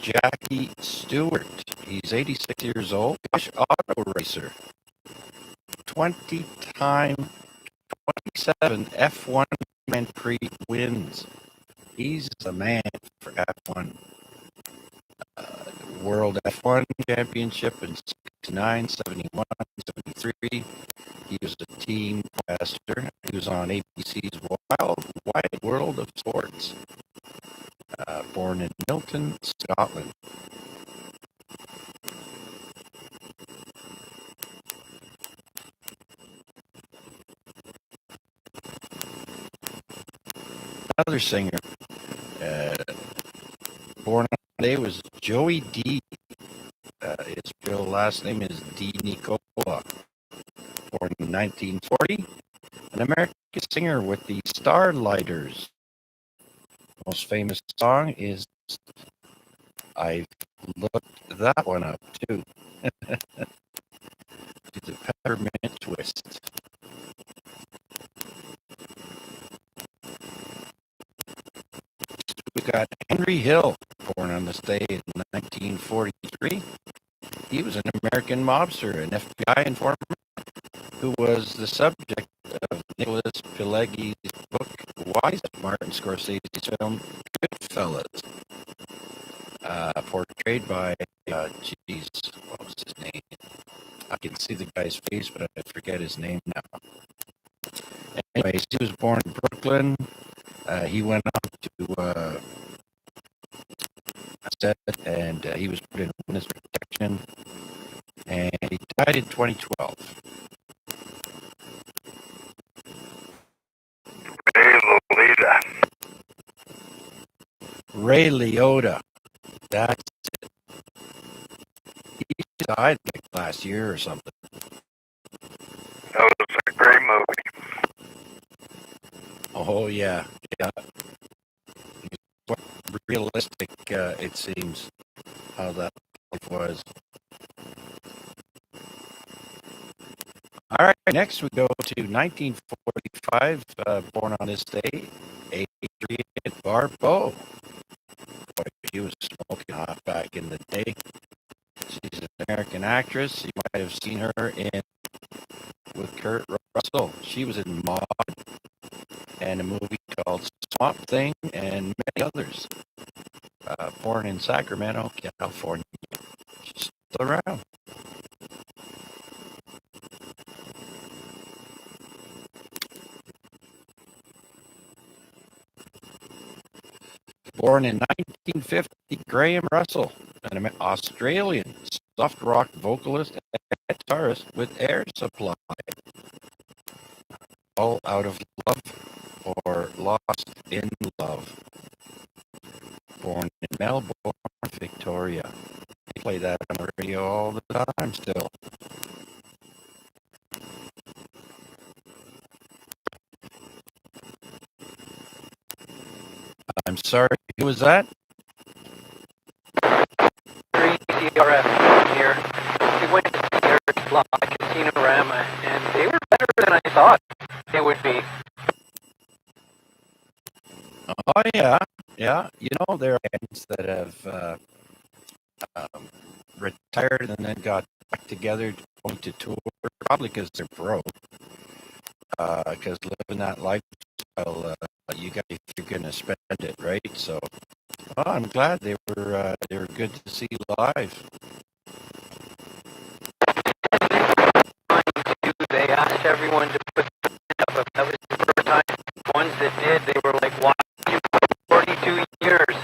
Jackie Stewart. He's 86 years old, British auto racer. 27 F1 Grand Prix wins. He's the man for F1. World F1 Championship in 69, 71, 73. He was a team pastor. He was on ABC's Wide World of Sports. Born in Milton, Scotland. Another singer, born on today, was Joey D. His real last name is D. Nicola. Born in 1940, an American singer with the Starlighters. Most famous song is, I've looked that one up too. The Peppermint Twist. We got Henry Hill, born on this day in 1943. He was an American mobster, an FBI informant who was the subject of Nicholas Pileggi's book, Wise, Martin Scorsese's film, Goodfellas, portrayed by, what was his name? I can see the guy's face, but I forget his name now. Anyways, he was born in Brooklyn. He went on to set, and he was put in witness protection, and he died in 2012. Ray Liotta. That's it. He died like last year or something. That was a great movie. Oh, yeah. Yeah. Realistic, it seems, how that life was. All right, next we go to 1945, born on this day, Adrienne Barbeau. Boy, she was smoking hot back in the day. She's an American actress. You might have seen her in with Kurt Russell. She was in Maude. Thing, and many others. Born in Sacramento, California. She's still around. Born in 1950, Graham Russell, an Australian soft rock vocalist and guitarist with Air Supply. All Out of Love or Lost in Love. Born in Melbourne, Victoria. They play that on the radio all the time still. I'm sorry, who was that? CRF here. We went to the AREG Fly Casino-rama, and they were better than I thought they would be. Oh, yeah. Yeah. You know, there are bands that have retired and then got back together going to tour, probably because they're broke. Because living that lifestyle, you got if you're going to spend it, right? So, I'm glad they were good to see live. They asked everyone to put up, but that was the first time. The ones that did, they were like, "Why? You 42 years."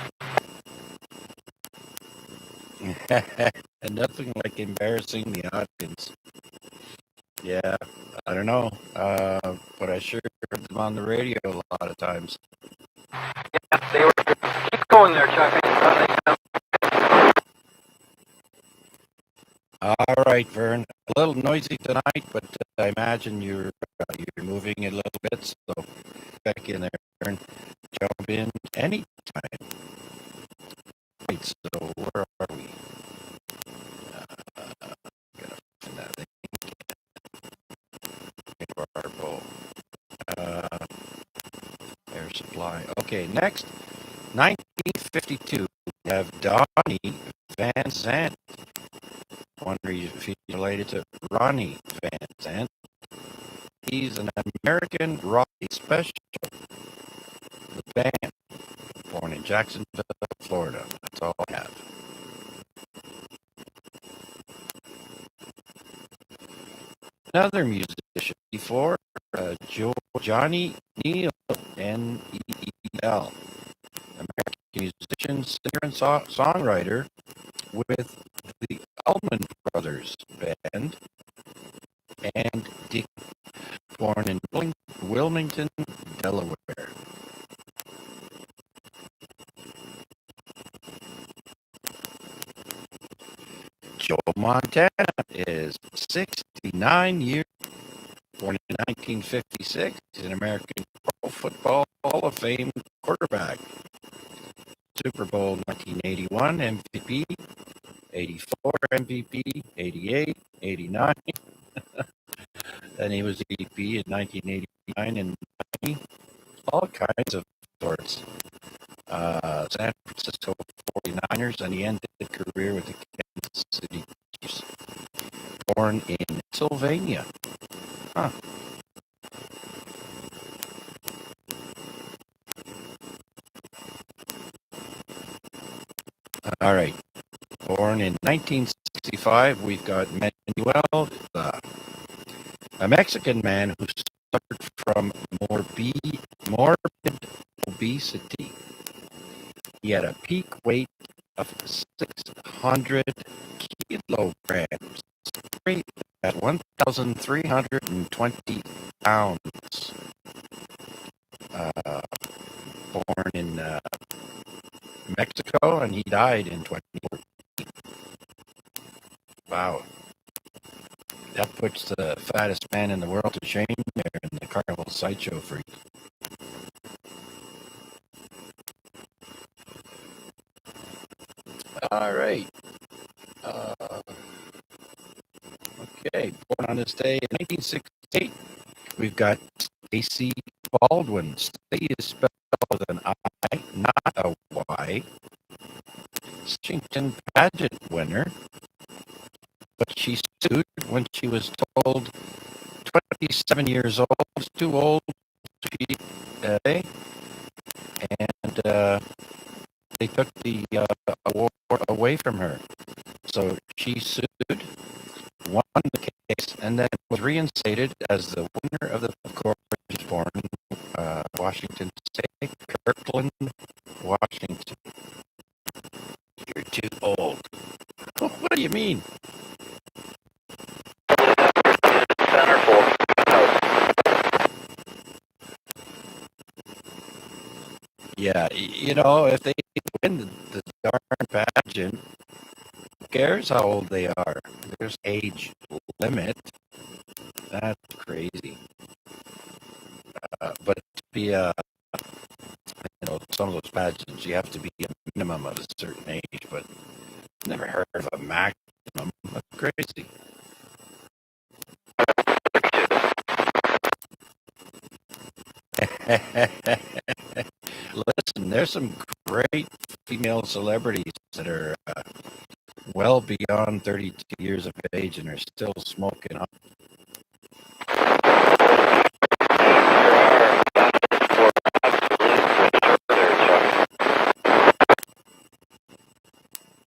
And nothing like embarrassing the audience. Yeah, I don't know, but I sure heard them on the radio a lot of times. Yeah, they were. Keep going there, Chuck. All right, Vern. A little noisy tonight, but I imagine you're moving it a little bit, so back in there, Vern. Jump in anytime. Right, so where are we? Gotta find that thing. Bowl. Air Supply. Okay, next, 1952. We have Donnie Van Zandt. Wonder if he's related to Ronnie Van Zandt. He's an American rock special. The band, born in Jacksonville, Florida. That's all I have. Another musician before, Johnny Neal, N-E-E-L. American musician, singer, and songwriter with the Allman Brothers Band, and Dick, born in Wilmington, Delaware. Joe Montana is 69 years, born in 1956. He's an American Pro Football Hall of Fame quarterback. Super Bowl 1981 MVP, 84 MVP, 88, 89. Then he was MVP in 1989 and 90. All kinds of sorts. San Francisco 49ers, and he ended his career with the Kansas City Chiefs. Born in Pennsylvania. Huh. All right. Born in 1965, we've got Manuel, a Mexican man who suffered from morbid obesity. He had a peak weight of 600 kilograms, at 1,320 pounds. Born in Mexico, and he died in 2014. Wow. That puts the fattest man in the world to shame there in the Carnival Sideshow Freak. All right. Okay, born on this day in 1968, we've got Stacey Baldwin. Stacey is spelled with an I, not a Y. Washington pageant winner, but she sued when she was told 27 years old, too old to be and they took the award away from her. So she sued, won the case, and then was reinstated as the winner of the, of course, born Washington State, Kirkland, Washington. You're too old. What do you mean? Centerfold. Yeah, you know, if they win the darn pageant, who cares how old they are? There's age limit. That's crazy. But to be some of those pageants, you have to be a minimum of a certain age, but never heard of a maximum. That's crazy. Listen, there's some great female celebrities that are well beyond 32 years of age and are still smoking up.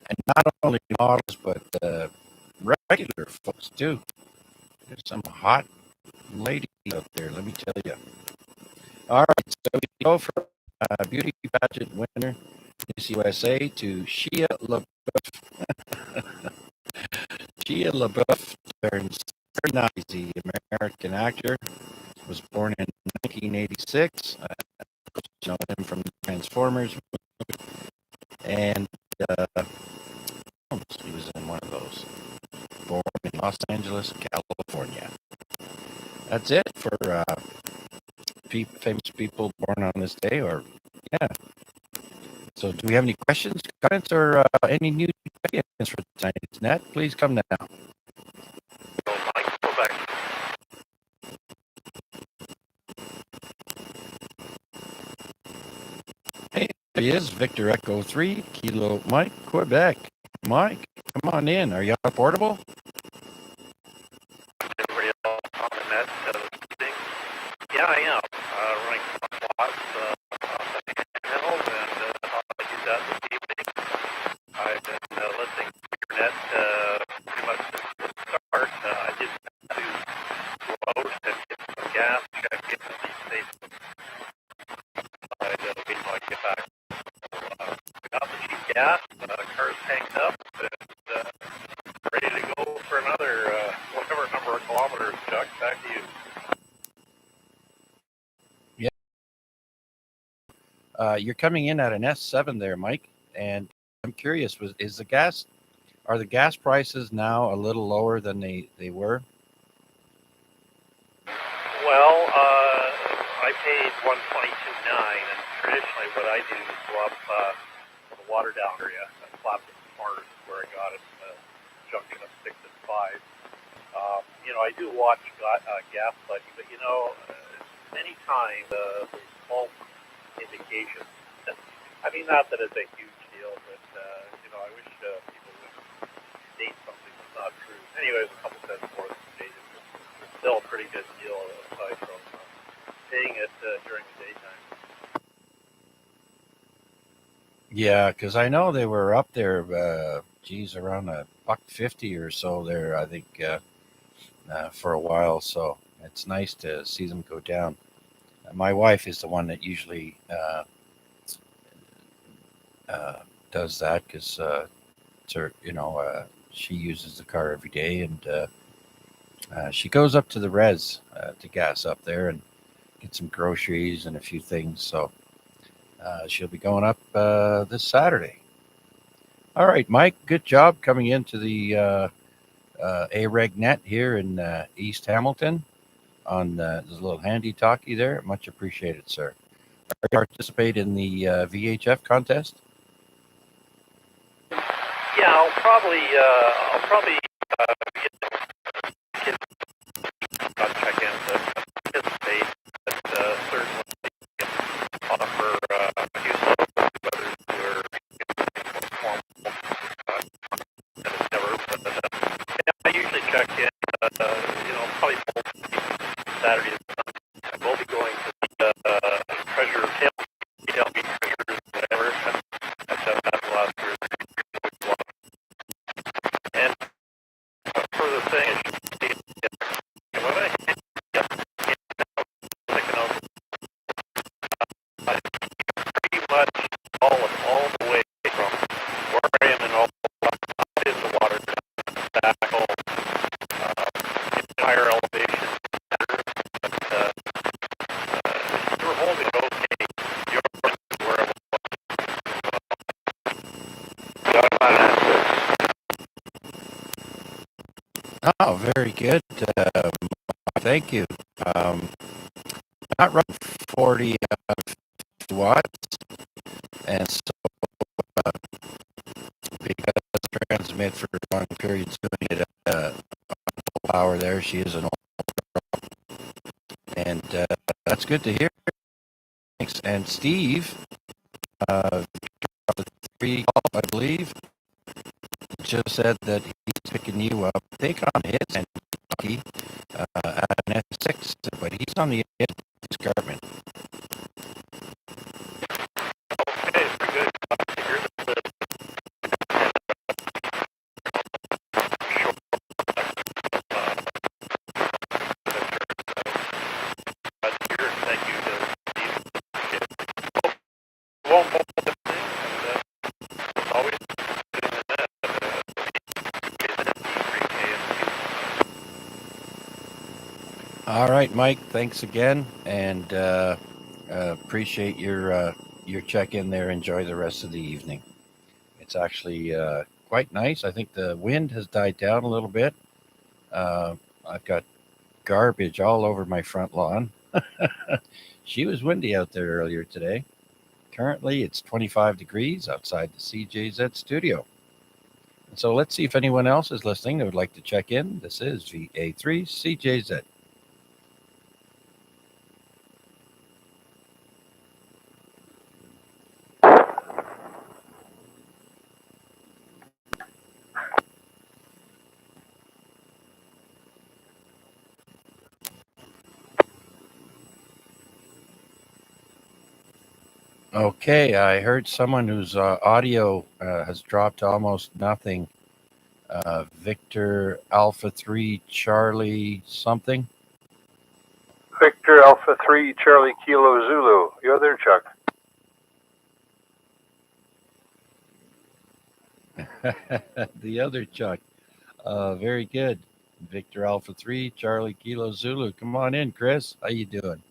And not only models, but regular folks too. There's some hot ladies out there, let me tell you. All right, so we go from beauty pageant winner, Miss USA, to Shia LaBeouf. Shia LaBeouf turns 39. The American actor was born in 1986. You know him from the Transformers movie, and he was in one of those. Born in Los Angeles, California. That's it for famous people born on this day, or yeah. So, do we have any questions, comments, or any new ideas for tonight's net? Please come now. Hey, there he is, Victor Echo 3, Kilo Mike, Quebec. Mike, come on in. Are you portable? Everybody else on the net, yeah, I am. Running some plots off the handheld, and I'll use that this evening. I've been listening to your net pretty much since the start. I did have to go out and get some gas, check in at these stations. I'd wait till I get back. We got the cheap gas, car's tanked up, and ready to go for another whatever number of kilometers. Chuck, back to you. You're coming in at an S7 there, Mike, and I'm curious, are the gas prices now a little lower than they were? Well, I paid $122.9, and traditionally what I do is go up the water down area. Clapton Corners is where I got it, junction of 6 and 5. I do watch gas buddy, but many times the small indications. I mean, not that it's a huge deal, but I wish people would state something that's not true. Anyway, it was a couple cents more than stated. It's still a pretty good deal aside from paying it during the daytime. Yeah, because I know they were up there, around $1.50 or so there, I think, for a while. So it's nice to see them go down. My wife is the one that usually does that because she uses the car every day, and she goes up to the res to gas up there and get some groceries and a few things. So she'll be going up this Saturday. All right, Mike, good job coming into the AREG net here in East Hamilton on this little handy talkie there. Much appreciated, sir. Participate in the VHF contest? Yeah, I'll probably check in to participate, but certainly offer useful whether we're formal. Never, but I usually check in. Probably Saturday. I will be going to the treasure tailgate treasures Oh, very good. Thank you. Not running 40 watts, and so because transmit for long periods doing it at full power there, she is an old, and that's good to hear. Thanks. And Steve, uh, three, I believe, just said that he's picking you up. I think on his and at an S6, but he's on the escarpment. Okay, very good. Here's the short here. Thank you to Steve. Won't hold the thing, and as always, putting the net. All right, Mike. Thanks again, and appreciate your check-in there. Enjoy the rest of the evening. It's actually quite nice. I think the wind has died down a little bit. I've got garbage all over my front lawn. She was windy out there earlier today. Currently, it's 25 degrees outside the CJZ studio. And so let's see if anyone else is listening that would like to check in. This is VA3 CJZ. Okay, I heard someone whose audio has dropped to almost nothing. Victor Alpha 3 Charlie something. Victor Alpha 3 Charlie Kilo Zulu. You're there, Chuck. The other Chuck. Very good. Victor Alpha 3 Charlie Kilo Zulu. Come on in, Chris. How you doing?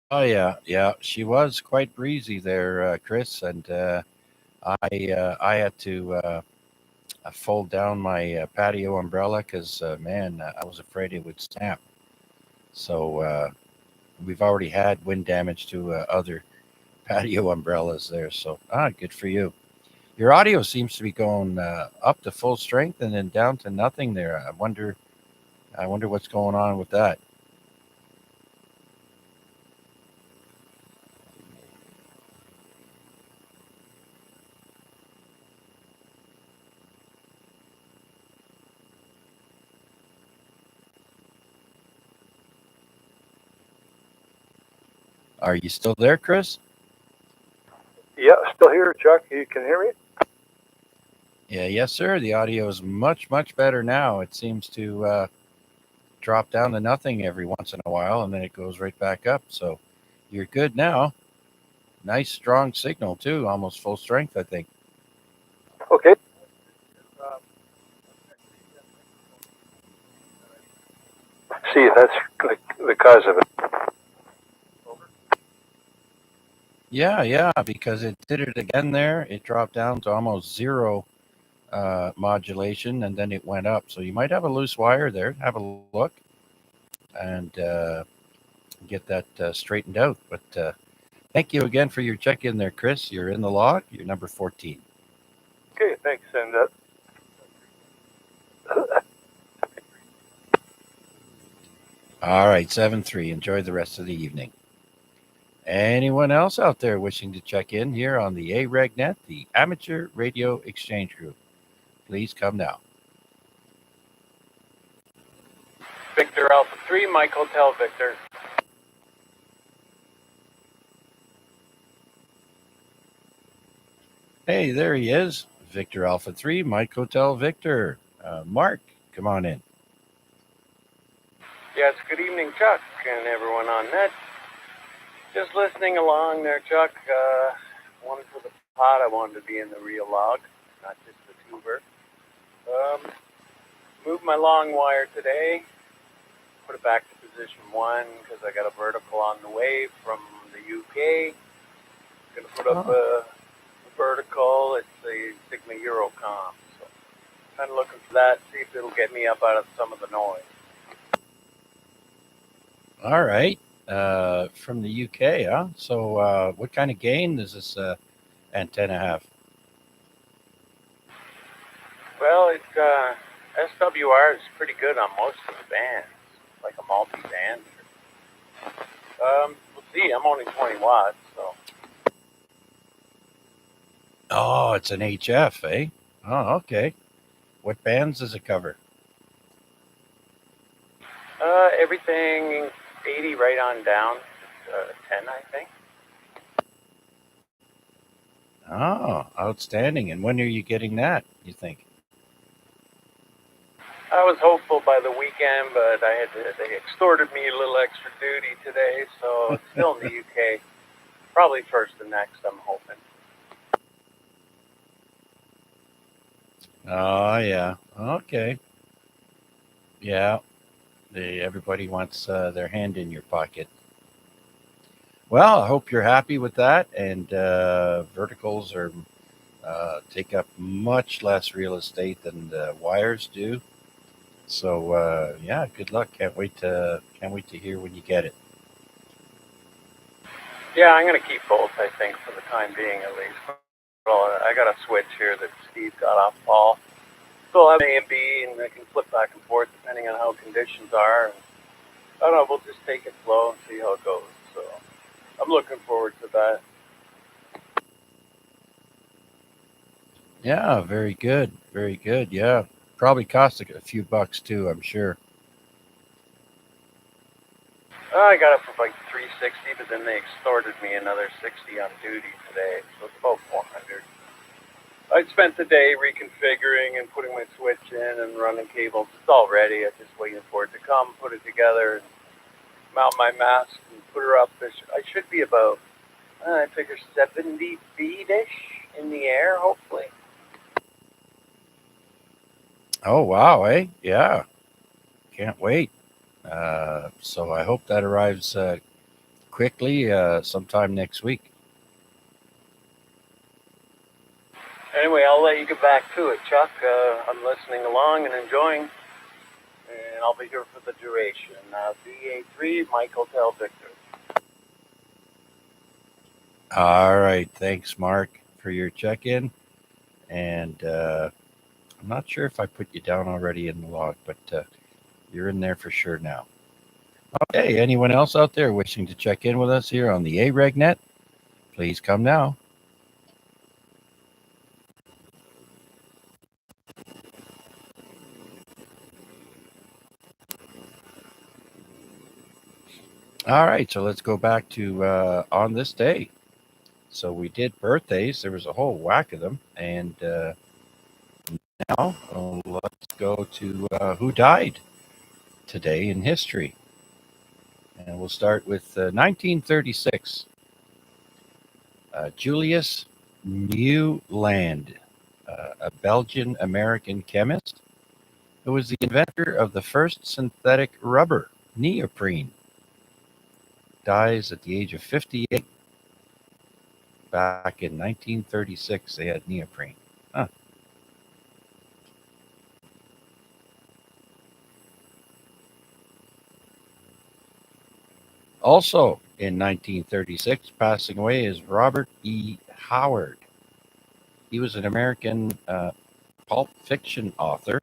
Oh yeah. She was quite breezy there, Chris, and I had to fold down my patio umbrella because man, I was afraid it would snap. So we've already had wind damage to other patio umbrellas there. So good for you. Your audio seems to be going up to full strength and then down to nothing there. I wonder what's going on with that. Are you still there, Chris? Yeah, still here, Chuck. You can hear me? Yeah, yes, sir. The audio is much, much better now. It seems to drop down to nothing every once in a while, and then it goes right back up. So you're good now. Nice, strong signal, too. Almost full strength, I think. Okay. See if that's the cause of it. Yeah, because it did it again there. It dropped down to almost zero modulation, and then it went up. So you might have a loose wire there. Have a look and get that straightened out. But thank you again for your check-in there, Chris. You're in the log. You're number 14. Okay, thanks. And All right, 7-3. Enjoy the rest of the evening. Anyone else out there wishing to check in here on the AREG Net, the Amateur Radio Exchange Group? Please come now. Victor Alpha 3, Mike Hotel Victor. Hey, there he is. Victor Alpha 3, Mike Hotel Victor. Mark, come on in. Yes, good evening, Chuck, and everyone on net. Just listening along there, Chuck. One for the pot, I wanted to be in the real log. not just the tuber. Moved my long wire today, put it back to position 1 because I got a vertical on the way from the UK. Going to put up a vertical. It's a Sigma Eurocom. So kind of looking for that, see if it'll get me up out of some of the noise. All right. From the UK, huh? So what kind of gain does this antenna have? Well, SWR is pretty good on most of the bands, like a multi-band. We'll see. I'm only 20 watts, so. Oh, it's an HF, eh? Oh, okay. What bands does it cover? Everything 80 right on down, 10, I think. Oh, outstanding. And when are you getting that, you think? I was hopeful by the weekend, but they extorted me a little extra duty today, so it's still in the UK. Probably first and next, I'm hoping. Oh, yeah. Okay. Yeah. Everybody wants their hand in your pocket. Well, I hope you're happy with that. And verticals are take up much less real estate than the wires do. So yeah, good luck. Can't wait to hear when you get it. Yeah, I'm going to keep both, I think, for the time being at least. Well, I got a switch here that Steve got off Paul. Still have A and B, and I can flip back and forth depending on how conditions are. And I don't know, we'll just take it slow and see how it goes. So I'm looking forward to that. Yeah, very good. Very good. Yeah. Probably cost a few bucks too, I'm sure. I got it for like $360, but then they extorted me another $60 on duty today, so it's about $400. I spent the day reconfiguring and putting my switch in and running cables. It's all ready. I'm just waiting for it to come, put it together, and mount my mast and put her up. I should be about, I figure 70 feet-ish in the air, hopefully. Oh, wow, eh? Yeah. Can't wait. So I hope that arrives quickly sometime next week. Anyway, I'll let you get back to it, Chuck. I'm listening along and enjoying, and I'll be here for the duration. VA3, Mike Hotel Victor. All right. Thanks, Mark, for your check-in. And I'm not sure if I put you down already in the log, but you're in there for sure now. Okay. Anyone else out there wishing to check in with us here on the AREG net? Please come now. All right. So let's go back to on this day. So we did birthdays. There was a whole whack of them. And now let's go to who died today in history. And we'll start with 1936. Julius Nieuwland, a Belgian-American chemist who was the inventor of the first synthetic rubber, neoprene. Dies at the age of 58. Back in 1936, they had neoprene. Huh. Also in 1936, passing away is Robert E. Howard. He was an American pulp fiction author.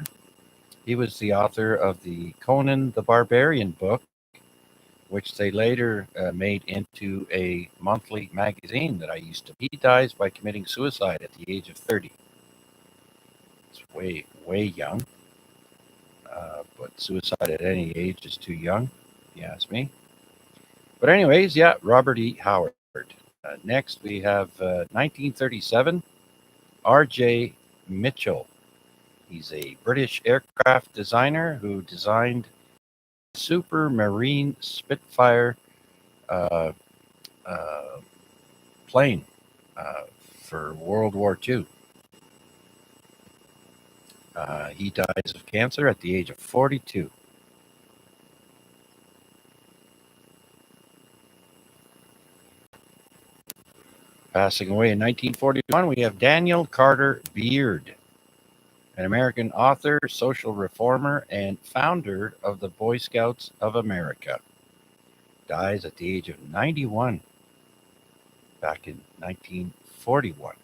He was the author of the Conan the Barbarian book, which they later made into a monthly magazine that I used to. He dies by committing suicide at the age of 30. It's way, way young. But suicide at any age is too young, if you ask me. But anyways, yeah, Robert E. Howard. Next, we have 1937, R.J. Mitchell. He's a British aircraft designer who designed Supermarine Spitfire plane for World War II. He dies of cancer at the age of 42. Passing away in 1941, we have Daniel Carter Beard, an American author, social reformer, and founder of the Boy Scouts of America. Dies at the age of 91 back in 1941.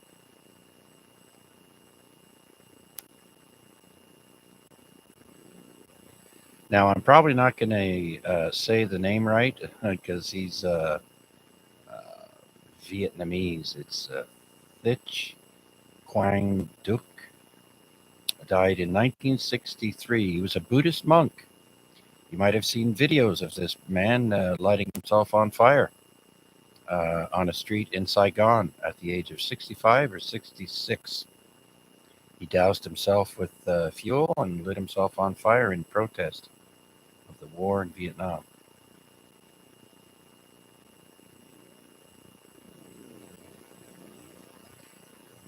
Now, I'm probably not going to say the name right because he's Vietnamese. It's Thich Quang Duc. Died in 1963. He was a Buddhist monk. You might have seen videos of this man lighting himself on fire on a street in Saigon at the age of 65 or 66. He doused himself with fuel and lit himself on fire in protest of the war in Vietnam.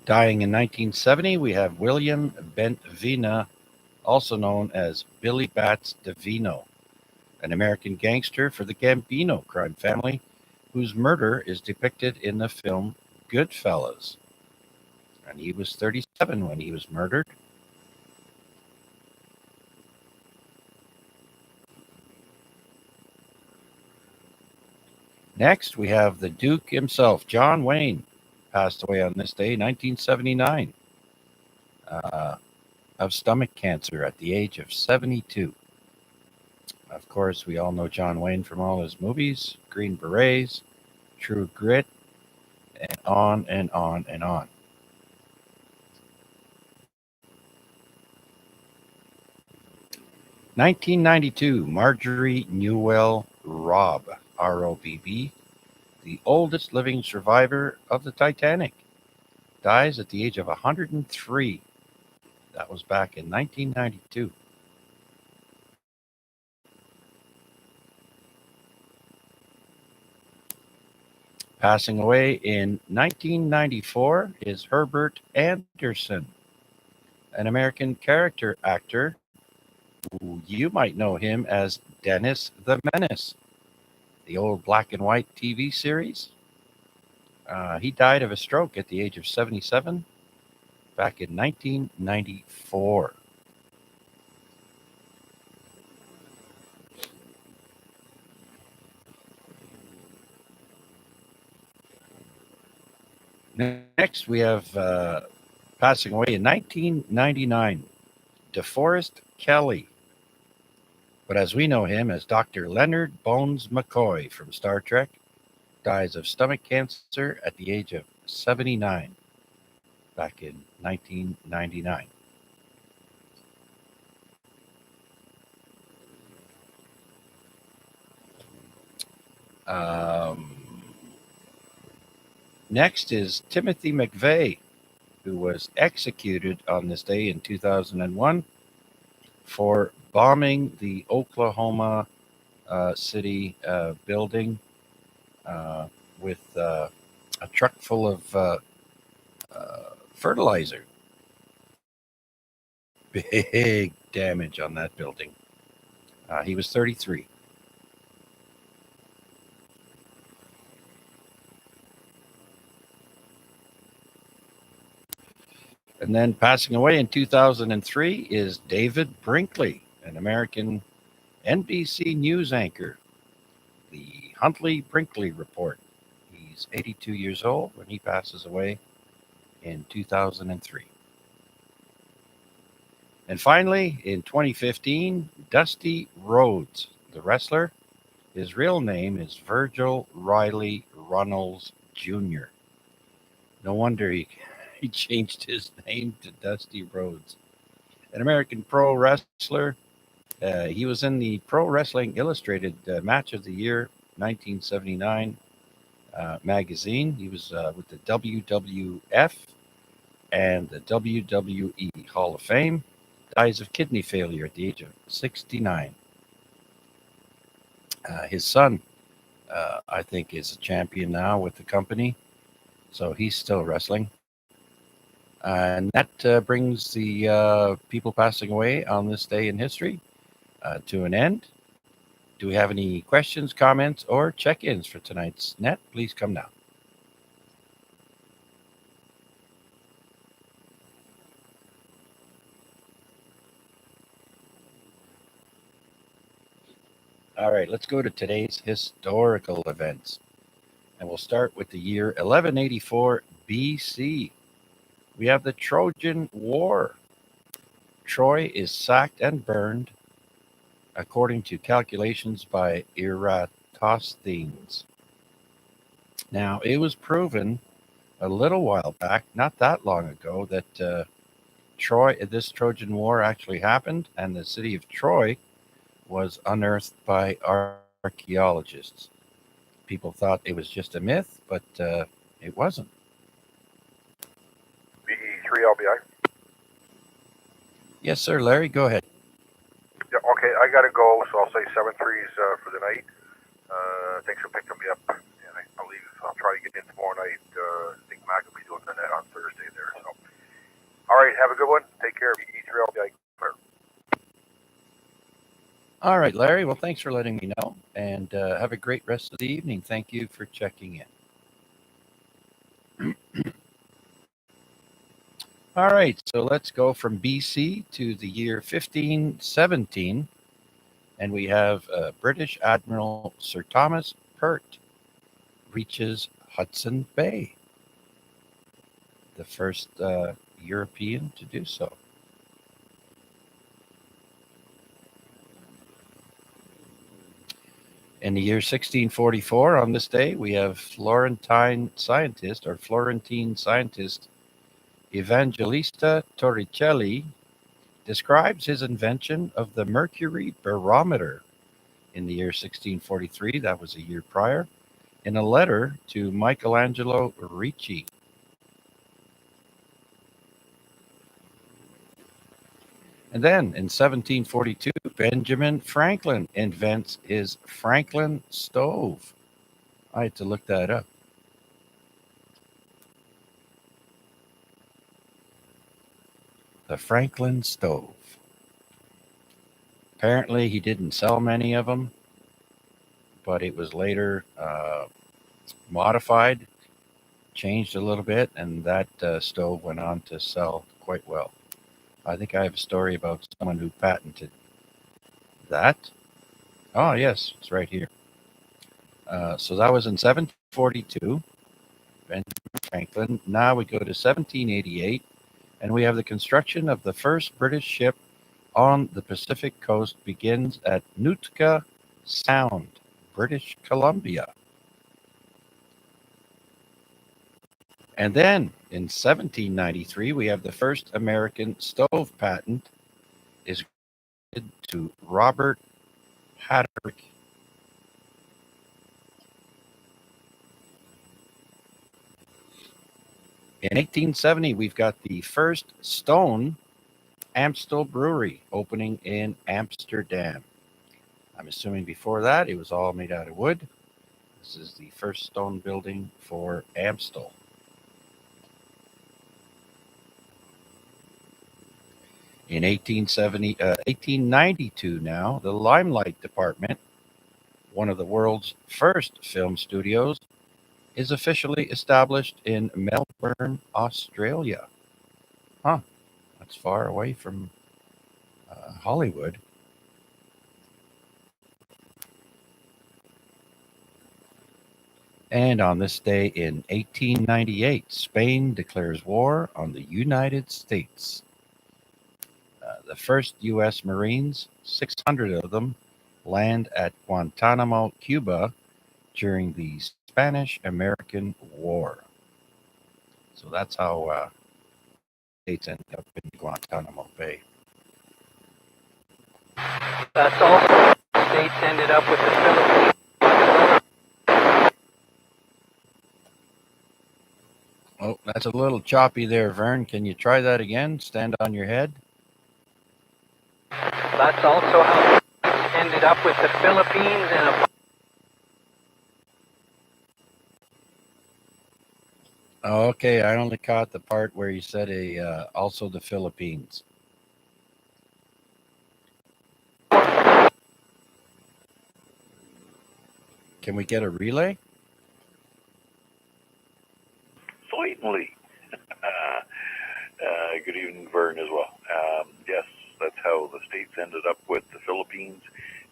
Dying in 1970, we have William Bentvena, also known as Billy Bats DeVino, an American gangster for the Gambino crime family, whose murder is depicted in the film Goodfellas. And he was 37 when he was murdered. Next, we have the Duke himself, John Wayne, passed away on this day, 1979, of stomach cancer at the age of 72. Of course, we all know John Wayne from all his movies, Green Berets, True Grit, and on and on and on. (1992) Marjorie Newell Robb, R-O-B-B, the oldest living survivor of the Titanic, dies at the age of 103. That was back in 1992. Passing away in 1994 is Herbert Anderson, an American character actor. You might know him as Dennis the Menace, the old black and white TV series. He died of a stroke at the age of 77 back in 1994. Next, we have passing away in 1999, DeForest Kelley, but as we know him as Dr. Leonard Bones McCoy from Star Trek, dies of stomach cancer at the age of 79 back in 1999. Next is Timothy McVeigh, who was executed on this day in 2001 for bombing the Oklahoma City building with a truck full of fertilizer. Big damage on that building. He was 33. And then passing away in 2003 is David Brinkley, an American NBC News anchor, the Huntley Brinkley Report. He's 82 years old when he passes away in 2003. And finally, in 2015, Dusty Rhodes, the wrestler. His real name is Virgil Riley Runnels Jr. No wonder he changed his name to Dusty Rhodes. An American pro wrestler. He was in the Pro Wrestling Illustrated Match of the Year 1979 magazine. He was with the WWF and the WWE Hall of Fame. Dies of kidney failure at the age of 69. His son, I think, is a champion now with the company, so he's still wrestling. And that brings the people passing away on this day in history to an end. Do we have any questions, comments, or check-ins for tonight's net? Please come now. All right, let's go to today's historical events. And we'll start with the year 1184 BC. We have the Trojan War. Troy is sacked and burned, according to calculations by Eratosthenes. Now, it was proven a little while back, not that long ago, that this Trojan War actually happened, and the city of Troy was unearthed by archaeologists. People thought it was just a myth, but it wasn't. BE3 LBI. Yes, sir, Larry, go ahead. Yeah, okay, I gotta go, so I'll say 7-3s for the night. Thanks for picking me up, and I'll leave. I'll try to get in tomorrow night. I think Mac will be doing the net on Thursday there. So, all right, have a good one. Take care. BE3 LBI. Clear. All right, Larry. Well, thanks for letting me know, and have a great rest of the evening. Thank you for checking in. All right, so let's go from BC to the year 1517, and we have British Admiral Sir Thomas Pert reaches Hudson Bay, the first European to do so. In the year 1644, on this day, we have Florentine scientist Evangelista Torricelli describes his invention of the mercury barometer in the year 1643, that was a year prior, in a letter to Michelangelo Ricci. And then in 1742, Benjamin Franklin invents his Franklin stove. I had to look that up. The Franklin stove. Apparently, he didn't sell many of them, but it was later modified, changed a little bit, and that stove went on to sell quite well. I think I have a story about someone who patented that. Oh, yes, it's right here. So that was in 1742, Benjamin Franklin. Now we go to 1788, and we have the construction of the first British ship on the Pacific coast begins at Nootka Sound, British Columbia. And then in 1793, we have the first American stove patent is granted to Robert Hatterick. In 1870, we've got the first stone Amstel Brewery opening in Amsterdam. I'm assuming before that it was all made out of wood. This is the first stone building for Amstel. In 1892 now, the Limelight Department, one of the world's first film studios, is officially established in Melbourne, Australia. Huh, that's far away from Hollywood. And on this day in 1898, Spain declares war on the United States. The first U.S. Marines, 600 of them, land at Guantanamo, Cuba, during the Spanish-American War. So that's how states ended up in Guantanamo Bay. That's also states ended up with the Philippines. Oh, that's a little choppy there, Vern. Can you try that again? Stand on your head. That's also how it ended up with the Philippines and Okay, I only caught the part where you said also the Philippines. Can we get a relay? Certainly. Good evening, Vern, as well. Yes, that's how the states ended up with the Philippines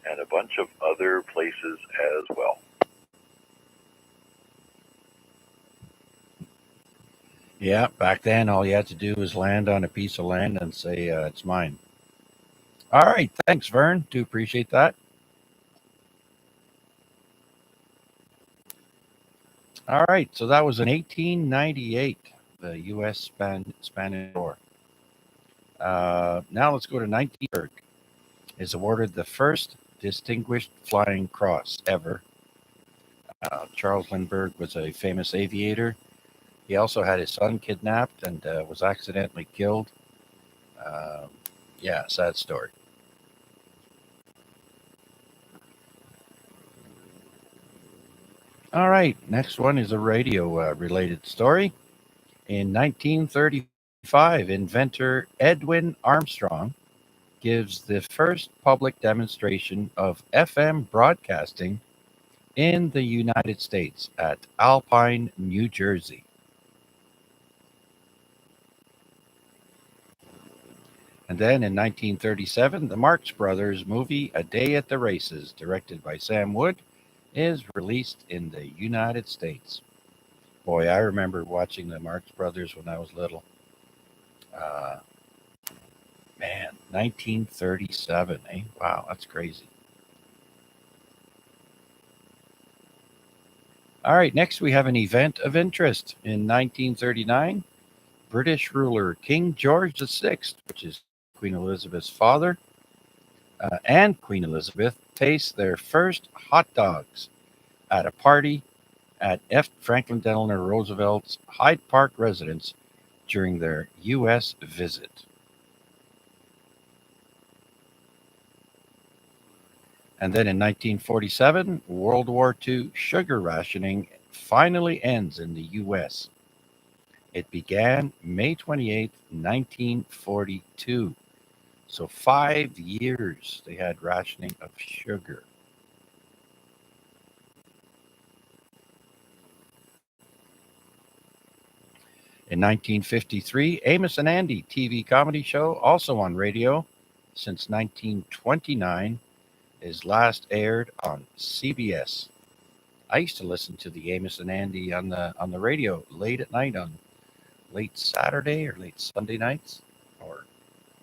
and a bunch of other places as well. Yeah, back then all you had to do was land on a piece of land and say it's mine. All right, thanks, Vern. Do appreciate that. All right, so that was in 1898, the U.S. Spanish War. Now let's go to 1900. Is awarded the first Distinguished Flying Cross ever. Charles Lindbergh was a famous aviator. He also had his son kidnapped and was accidentally killed. Um, yeah, sad story. All right, next one is a radio related story. In 1935, inventor Edwin Armstrong gives the first public demonstration of FM broadcasting in the United States at Alpine, New Jersey. And then in 1937, the Marx Brothers movie A Day at the Races, directed by Sam Wood, is released in the United States. Boy, I remember watching the Marx Brothers when I was little. Uh, Man, 1937, eh? Wow, that's crazy. All right, next we have an event of interest. In 1939, British ruler King George VI, which is Queen Elizabeth's father, and Queen Elizabeth taste their first hot dogs at a party at F. Franklin Delano Roosevelt's Hyde Park residence during their U.S. visit. And then in 1947, World War II sugar rationing finally ends in the U.S. It began May 28th, 1942. So 5 years they had rationing of sugar. In 1953, Amos and Andy TV comedy show, also on radio since 1929, is last aired on CBS. I used to listen to the Amos and Andy on the radio late at night on late Saturday or late Sunday nights, or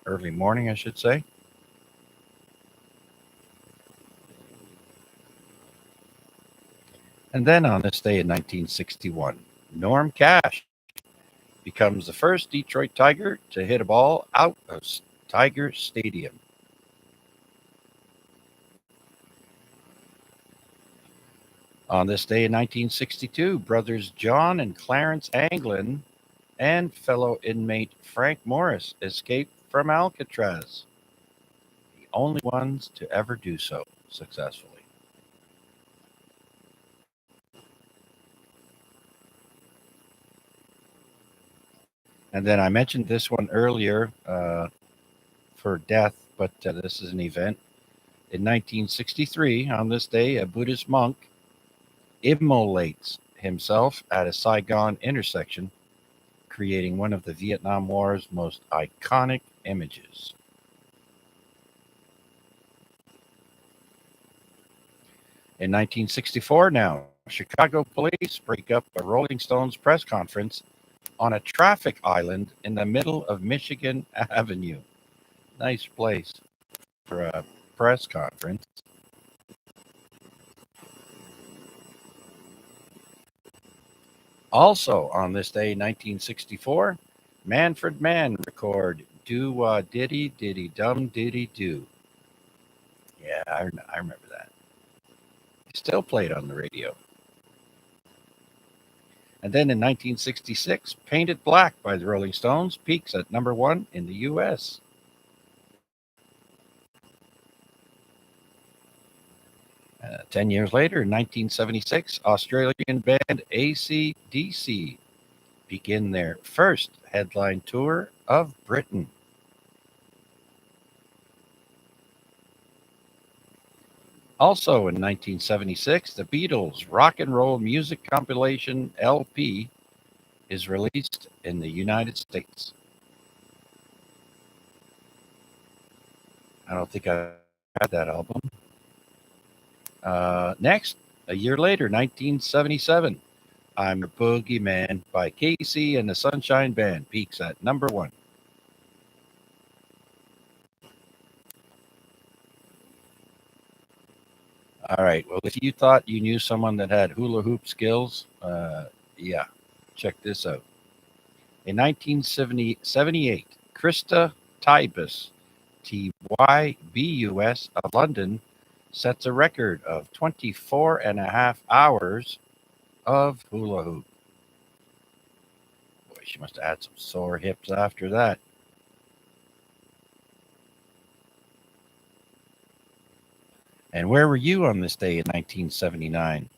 early morning, I should say. And then on this day in 1961, Norm Cash becomes the first Detroit Tiger to hit a ball out of Tiger Stadium. On this day in 1962, brothers John and Clarence Anglin and fellow inmate Frank Morris escaped from Alcatraz, the only ones to ever do so successfully. And then I mentioned this one earlier for death, but this is an event. In 1963, on this day, a Buddhist monk immolates himself at a Saigon intersection, creating one of the Vietnam War's most iconic images. In 1964 now, Chicago police break up a Rolling Stones press conference on a traffic island in the middle of Michigan Avenue. Nice place for a press conference. Also on this day, 1964, Manfred Mann record Do Wah Diddy Diddy Dum Diddy Do. Yeah, I remember that. Still played on the radio. And then in 1966, Painted Black by the Rolling Stones peaks at number 1 in the U.S. 10 years later, in 1976, Australian band AC/DC begin their first headline tour of Britain. Also in 1976, the Beatles' rock and roll music compilation LP is released in the United States. I don't think I had that album. Next, a year later, 1977, I'm a Boogeyman by Casey and the Sunshine Band peaks at number 1. All right. Well, if you thought you knew someone that had hula hoop skills, yeah, check this out. In 1978, Krista Tybus, TYBUS of London, sets a record of 24 and a half hours of hula hoop. Boy, she must have had some sore hips after that. And where were you on this day in 1979?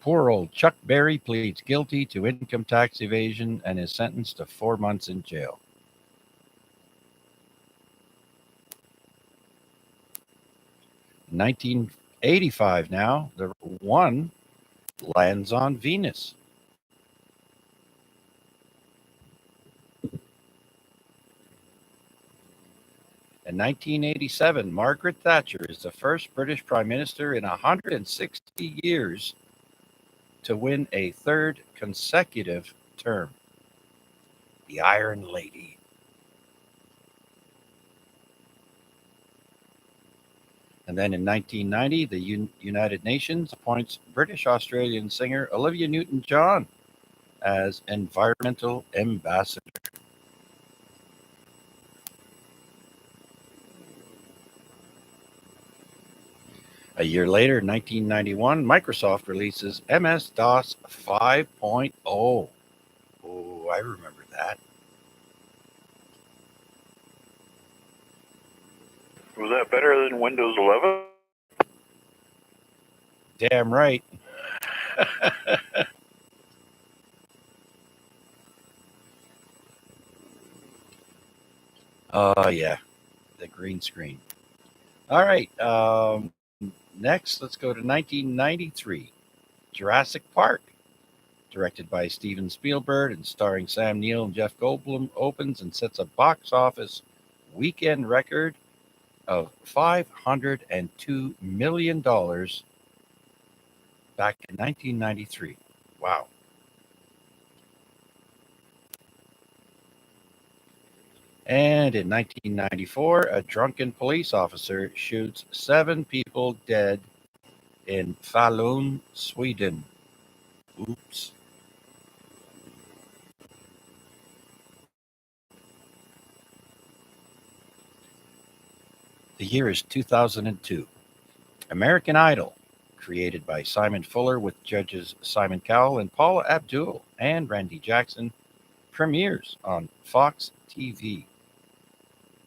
Poor old Chuck Berry pleads guilty to income tax evasion and is sentenced to 4 months in jail. In 1985 now, the one lands on Venus. In 1987, Margaret Thatcher is the first British Prime Minister in 160 years to win a third consecutive term. The Iron Lady. And then in 1990, the United Nations appoints British-Australian singer Olivia Newton-John as Environmental Ambassador. A year later, 1991, Microsoft releases MS-DOS 5.0. Oh, I remember that. Was that better than Windows 11? Damn right. Oh, yeah. The green screen. All right. Next, let's go to 1993. Jurassic Park, directed by Steven Spielberg and starring Sam Neill and Jeff Goldblum, opens and sets a box office weekend record of $502 million back in 1993. Wow. And in 1994, a drunken police officer shoots 7 people dead in Falun, Sweden. Oops. The year is 2002. American Idol, created by Simon Fuller with judges Simon Cowell and Paula Abdul and Randy Jackson, premieres on Fox TV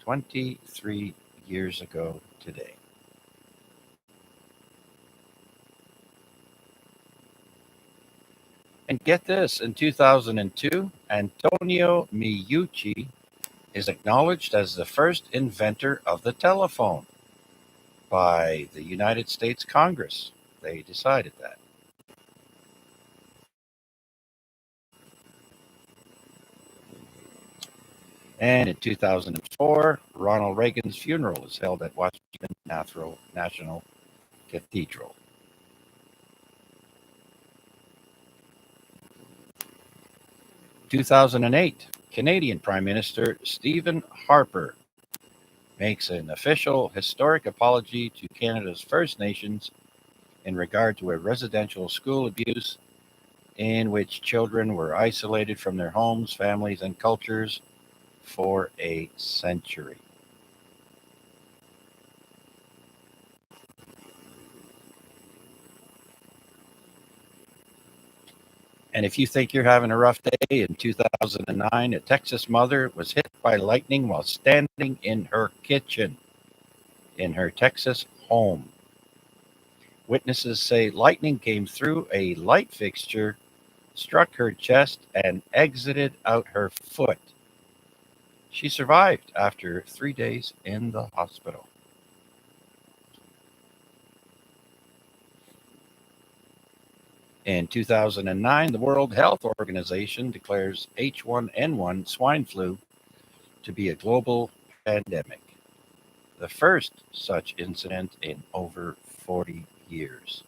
23 years ago today. And get this, in 2002, Antonio Meucci is acknowledged as the first inventor of the telephone by the United States Congress. They decided that. And in 2004, Ronald Reagan's funeral is held at Washington National Cathedral. In 2008, Canadian Prime Minister Stephen Harper makes an official historic apology to Canada's First Nations in regard to a residential school abuse in which children were isolated from their homes, families, and cultures for a century. And if you think you're having a rough day, in 2009, a Texas mother was hit by lightning while standing in her kitchen in her Texas home. Witnesses say lightning came through a light fixture struck her chest and exited out her foot. She survived after 3 days in the hospital. In 2009, the World Health Organization declares H1N1 swine flu to be a global pandemic, the first such incident in over 40 years.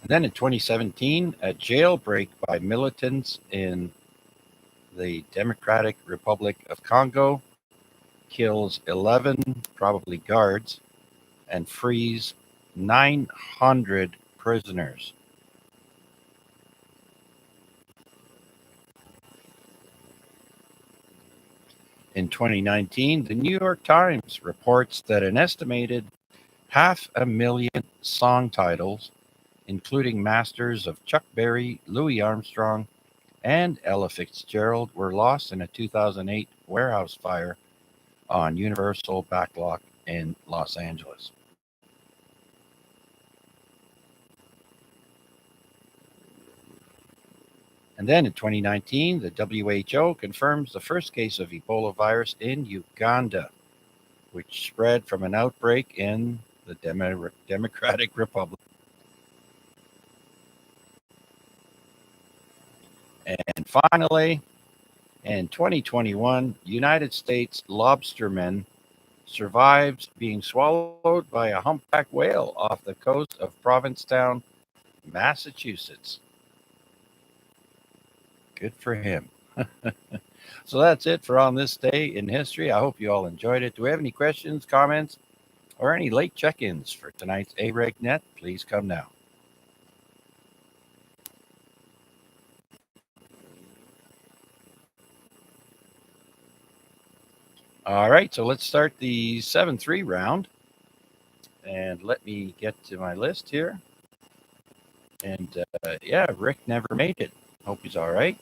And then in 2017, a jailbreak by militants in the Democratic Republic of Congo kills 11, probably guards, and frees 900 prisoners. In 2019, the New York Times reports that an estimated 500,000 song titles, including masters of Chuck Berry, Louis Armstrong, and Ella Fitzgerald, were lost in a 2008 warehouse fire on Universal Backlot in Los Angeles. And then in 2019, the WHO confirms the first case of Ebola virus in Uganda, which spread from an outbreak in the Democratic Republic. And finally, in 2021, United States lobsterman survives being swallowed by a humpback whale off the coast of Provincetown, Massachusetts. Good for him. So that's it for On This Day in History. I hope you all enjoyed it. Do we have any questions, comments, or any late check-ins for tonight's AREG Net? Please come now. All right, so let's start the 7-3 round. And let me get to my list here. And yeah, Rick never made it. Hope he's all right.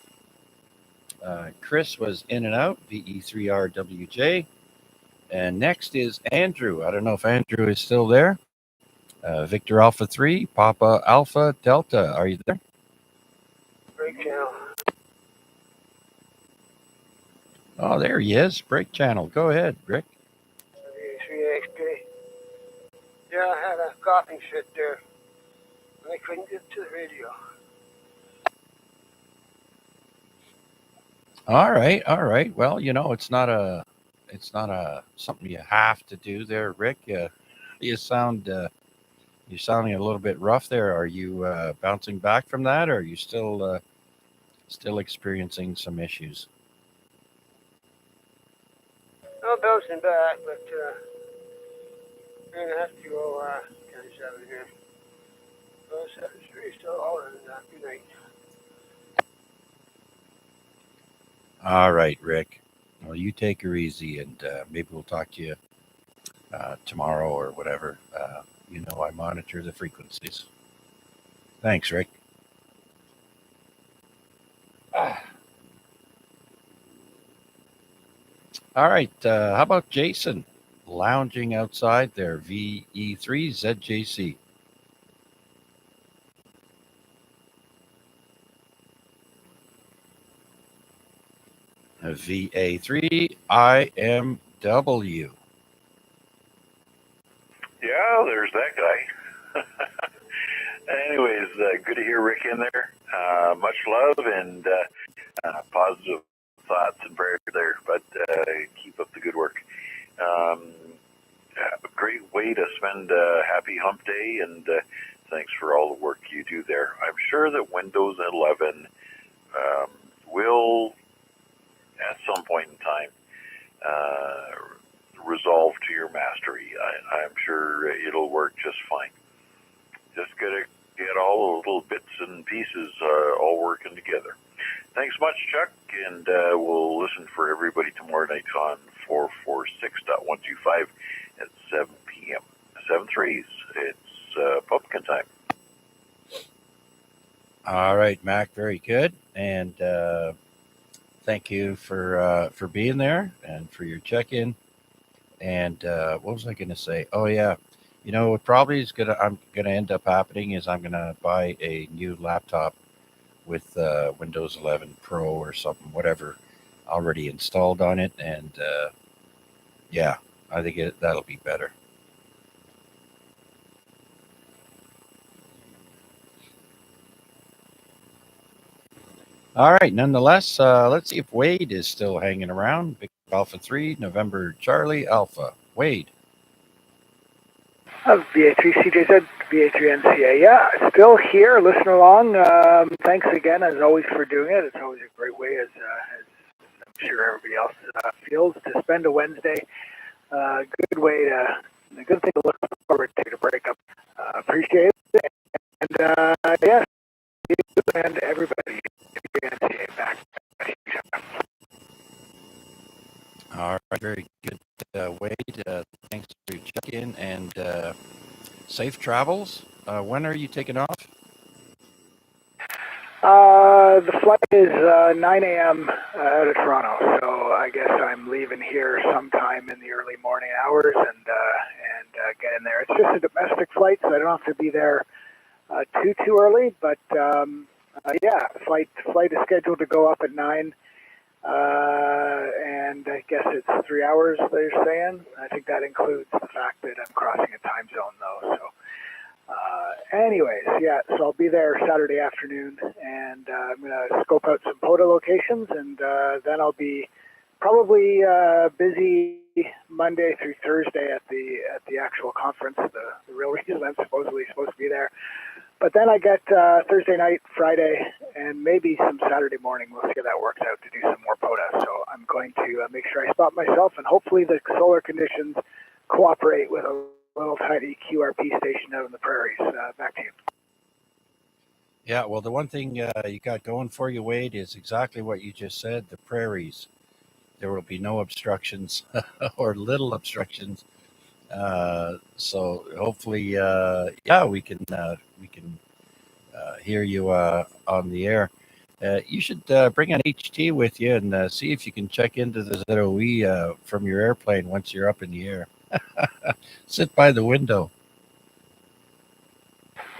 Chris was in and out, VE3RWJ. And next is Andrew. I don't know if Andrew is still there. Victor Alpha 3, Papa Alpha Delta. Are you there? Break channel. Oh, there he is. Break channel. Go ahead, Rick. 3XJ. Yeah, I had a coughing fit there. And I couldn't get to the radio. All right, all right. Well, you know, it's not a something you have to do there, Rick. You sound you're sounding a little bit rough there. Are you bouncing back from that, or are you still experiencing some issues? I'm bouncing back, but I'm gonna have to go 10-7 here. 7-3 still holding that. Good night. All right, Rick. Well, you take her easy, and maybe we'll talk to you tomorrow or whatever. You know, I monitor the frequencies. Thanks, Rick. All right. How about Jason lounging outside there? VE3ZJC. VA3IMW. Yeah, there's that guy. Anyways, good to hear Rick in there. Much love and positive thoughts and prayers there, but keep up the good work. A great way to spend a happy hump day, and thanks for all the work you do there. I'm sure that Windows 11 will, at some point in time, resolve to your mastery. I'm sure it'll work just fine. Just gotta get all the little bits and pieces all working together. Thanks much, Chuck, and we'll listen for everybody tomorrow night on 446.125 at 7 p.m. 7-3s. It's pumpkin time. All right, Mac, very good. And thank you for being there and for your check-in. And what was I going to say? Oh, yeah. You know what probably is I'm gonna end up happening is I'm gonna buy a new laptop with Windows 11 Pro or something, whatever, already installed on it, and yeah, I think that'll be better. All right. Nonetheless, let's see if Wade is still hanging around. Big Alpha 3, November Charlie Alpha. Wade. VA3 CJZ, VA3 NCA. Yeah, still here, listening along. Thanks again, as always, for doing it. It's always a great way, as I'm sure everybody else feels, to spend a Wednesday. Good way to, a good thing to look forward to break up. Appreciate it. And yes, you and everybody. NCA back. All right. Very good, Wade. Thanks for your check-in and safe travels. When are you taking off? The flight is 9 a.m. Out of Toronto, so I guess I'm leaving here sometime in the early morning hours and get in there. It's just a domestic flight, so I don't have to be there too early. But yeah, flight is scheduled to go up at 9, and I guess it's 3 hours. They're saying. I think that includes the fact that I'm crossing a time zone, though. So. Anyways, yeah, so I'll be there Saturday afternoon, and I'm going to scope out some POTA locations, and then I'll be probably busy Monday through Thursday at the actual conference, the real reason I'm supposed to be there. But then I get Thursday night, Friday, and maybe some Saturday morning. We'll see how that works out to do some more POTA. So I'm going to make sure I spot myself, and hopefully the solar conditions cooperate with a little tiny QRP station out in the prairies. Back to you. Yeah, well, the one thing you got going for you, Wade, is exactly what you just said, the prairies. There will be no obstructions or little obstructions. So hopefully, yeah, we can hear you on the air. You should bring an HT with you and see if you can check into the ZOE from your airplane once you're up in the air. Sit by the window.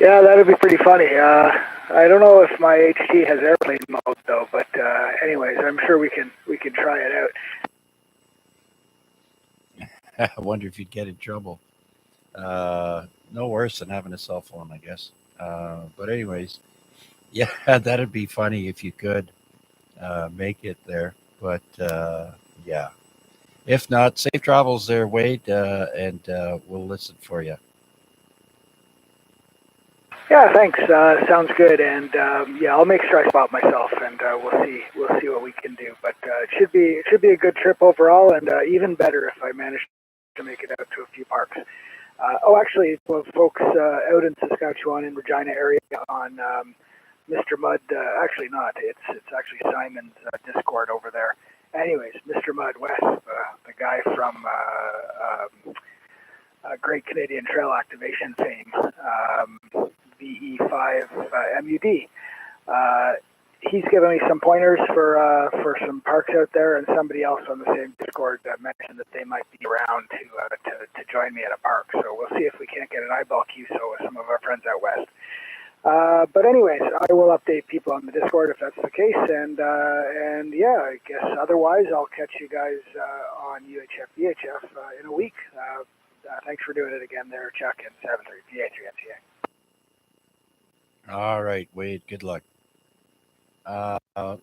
Yeah, that'd be pretty funny. I don't know if my HT has airplane mode though, but anyways, I'm sure we can try it out. I wonder if you'd get in trouble. No worse than having a cell phone, I guess. But anyways, yeah, that'd be funny if you could make it there. But yeah, if not, safe travels there, Wade, and we'll listen for you. Yeah, thanks. Sounds good, and yeah, I'll make sure I spot myself, and we'll see what we can do. But it should be a good trip overall, and even better if I manage to make it out to a few parks. Actually, well, folks out in Saskatchewan and Regina area on Mr. Mudd. Actually, not. It's actually Simon's Discord over there. Anyways, Mr. Mudd West, the guy from Great Canadian Trail Activation fame. VE5 MUD. He's given me some pointers for some parks out there, and somebody else on the same Discord mentioned that they might be around to join me at a park. So we'll see if we can't get an eyeball QSO with some of our friends out west. But anyways, I will update people on the Discord if that's the case, and yeah, I guess otherwise I'll catch you guys on UHF VHF in a week. Thanks for doing it again there, Chuck, and 73 VA3 NCA. All right, Wade, good luck.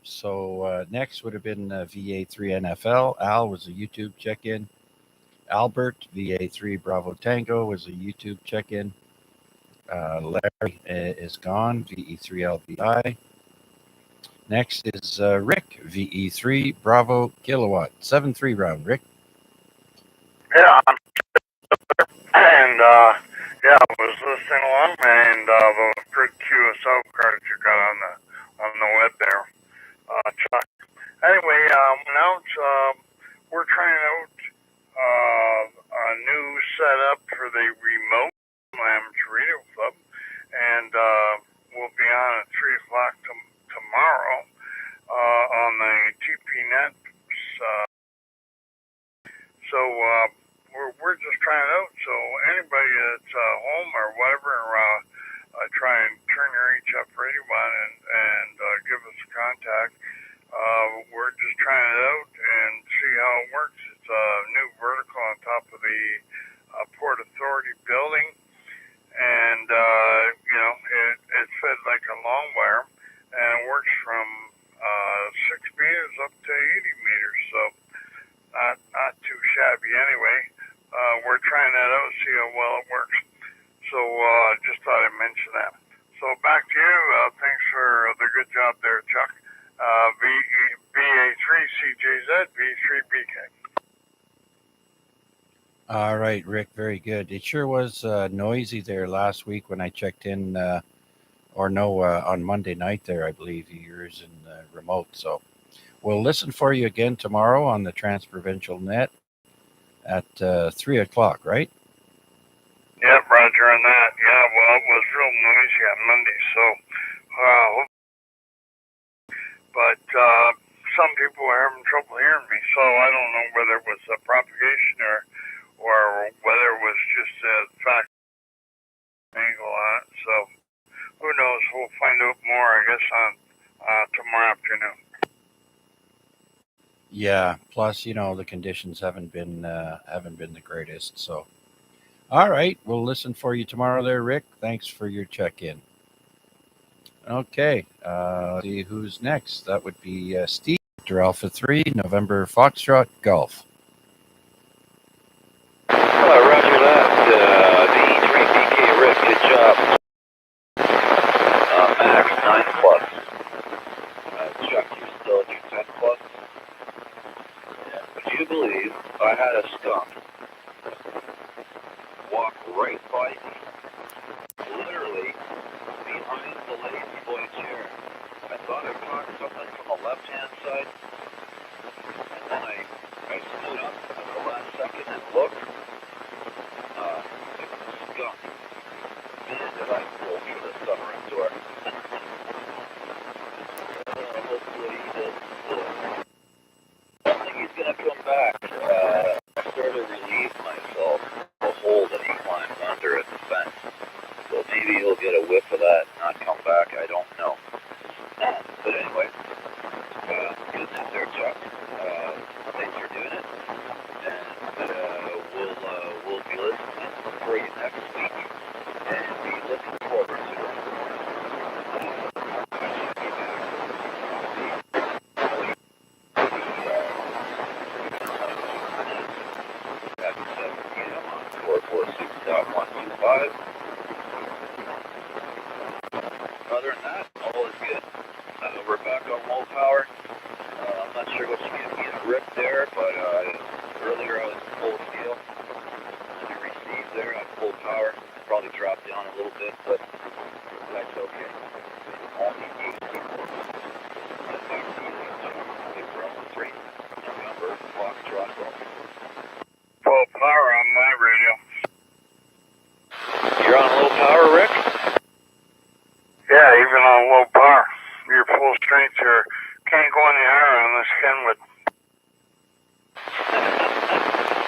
So next would have been VA3 NFL. Al was a YouTube check-in. Albert, VA3 Bravo Tango, was a YouTube check-in. Larry is gone, VE3 LVI. Next is Rick, VE3 Bravo Kilowatt, 7-3 round. Rick? Yeah, and yeah, I was listening along, and the good QSO cards you got on the web there, Chuck. Anyway, now we're trying out a new setup for the remote Lambs Radio Club, and we'll be on at 3 o'clock tomorrow on the TP-Net. So we're just trying it out. So anybody that's from 6 meters up to 80 meters, so not too shabby anyway. We're trying that out, see how well it works. So just thought I'd mention that. So back to you. Thanks for the good job there, Chuck. BA3CJZ, B3BK. All right, Rick, very good. It sure was noisy there last week when I checked in, on Monday night there, I believe you were in remote. So we'll listen for you again tomorrow on the Transprovincial Net at 3 o'clock, right? Yep, roger on that. Yeah, well, it was real noisy on Monday, so, but some people are having trouble hearing me, so I don't know whether it was a propagation or whether it was just a fact angle on it. So who knows? We'll find out more, I guess, on tomorrow afternoon. Yeah. Plus, the conditions haven't been the greatest. So, all right, we'll listen for you tomorrow, there, Rick. Thanks for your check-in. Okay. See who's next. That would be Steve, Victor Alpha 3, November Foxtrot Golf. Roger that. The 3BK Rick, good job. Max 9 plus. Chuck, you're still at your 10 plus. Yeah. Would you believe I had a skunk walk right by me, literally behind the lazy boy chair? I thought I caught something from the left-hand side, and then I stood up at the last second and looked. It was a skunk. Man, did I pull through the sunroom door. Hopefully he does. I don't think he's going to come back. I sort of relieved myself of the hole that he climbed under at the fence. So maybe he'll get a whiff of that and not come back. I don't know. But anyway, good news there, Chuck. Thanks for doing it. And we'll be listening for you next week. And be looking forward to it. I should be back. At 7 p.m. on 446.125. Other than that, all is good. We're back on low power. I'm not sure what you gave me a rip there, but earlier I was full scale. When you received there on full power, probably dropped down a little bit, but that's okay. Only needs to get back to you, Big Brother 3, November, Foxtrot Golf. Full power on my radio. You're on low power, Rick? Yeah, even on low power. You're full strength. You can't go any higher on this Kenwood.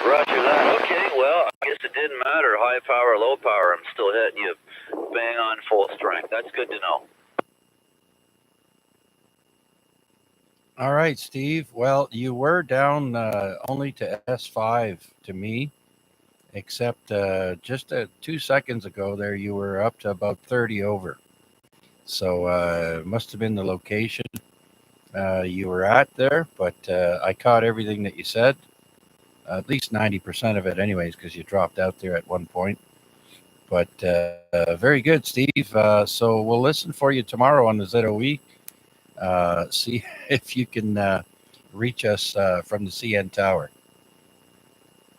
Roger that. Okay, well, I guess it didn't matter. High power, low power. I'm still hitting you bang on full strength. That's good to know. All right, Steve. Well, you were down only to S5 to me, except just 2 seconds ago there you were up to about 30 over. So it must have been the location you were at there, but I caught everything that you said, at least 90% of it anyways, because you dropped out there at one point. But very good, Steve. So we'll listen for you tomorrow on the ZOE. See if you can reach us from the CN Tower.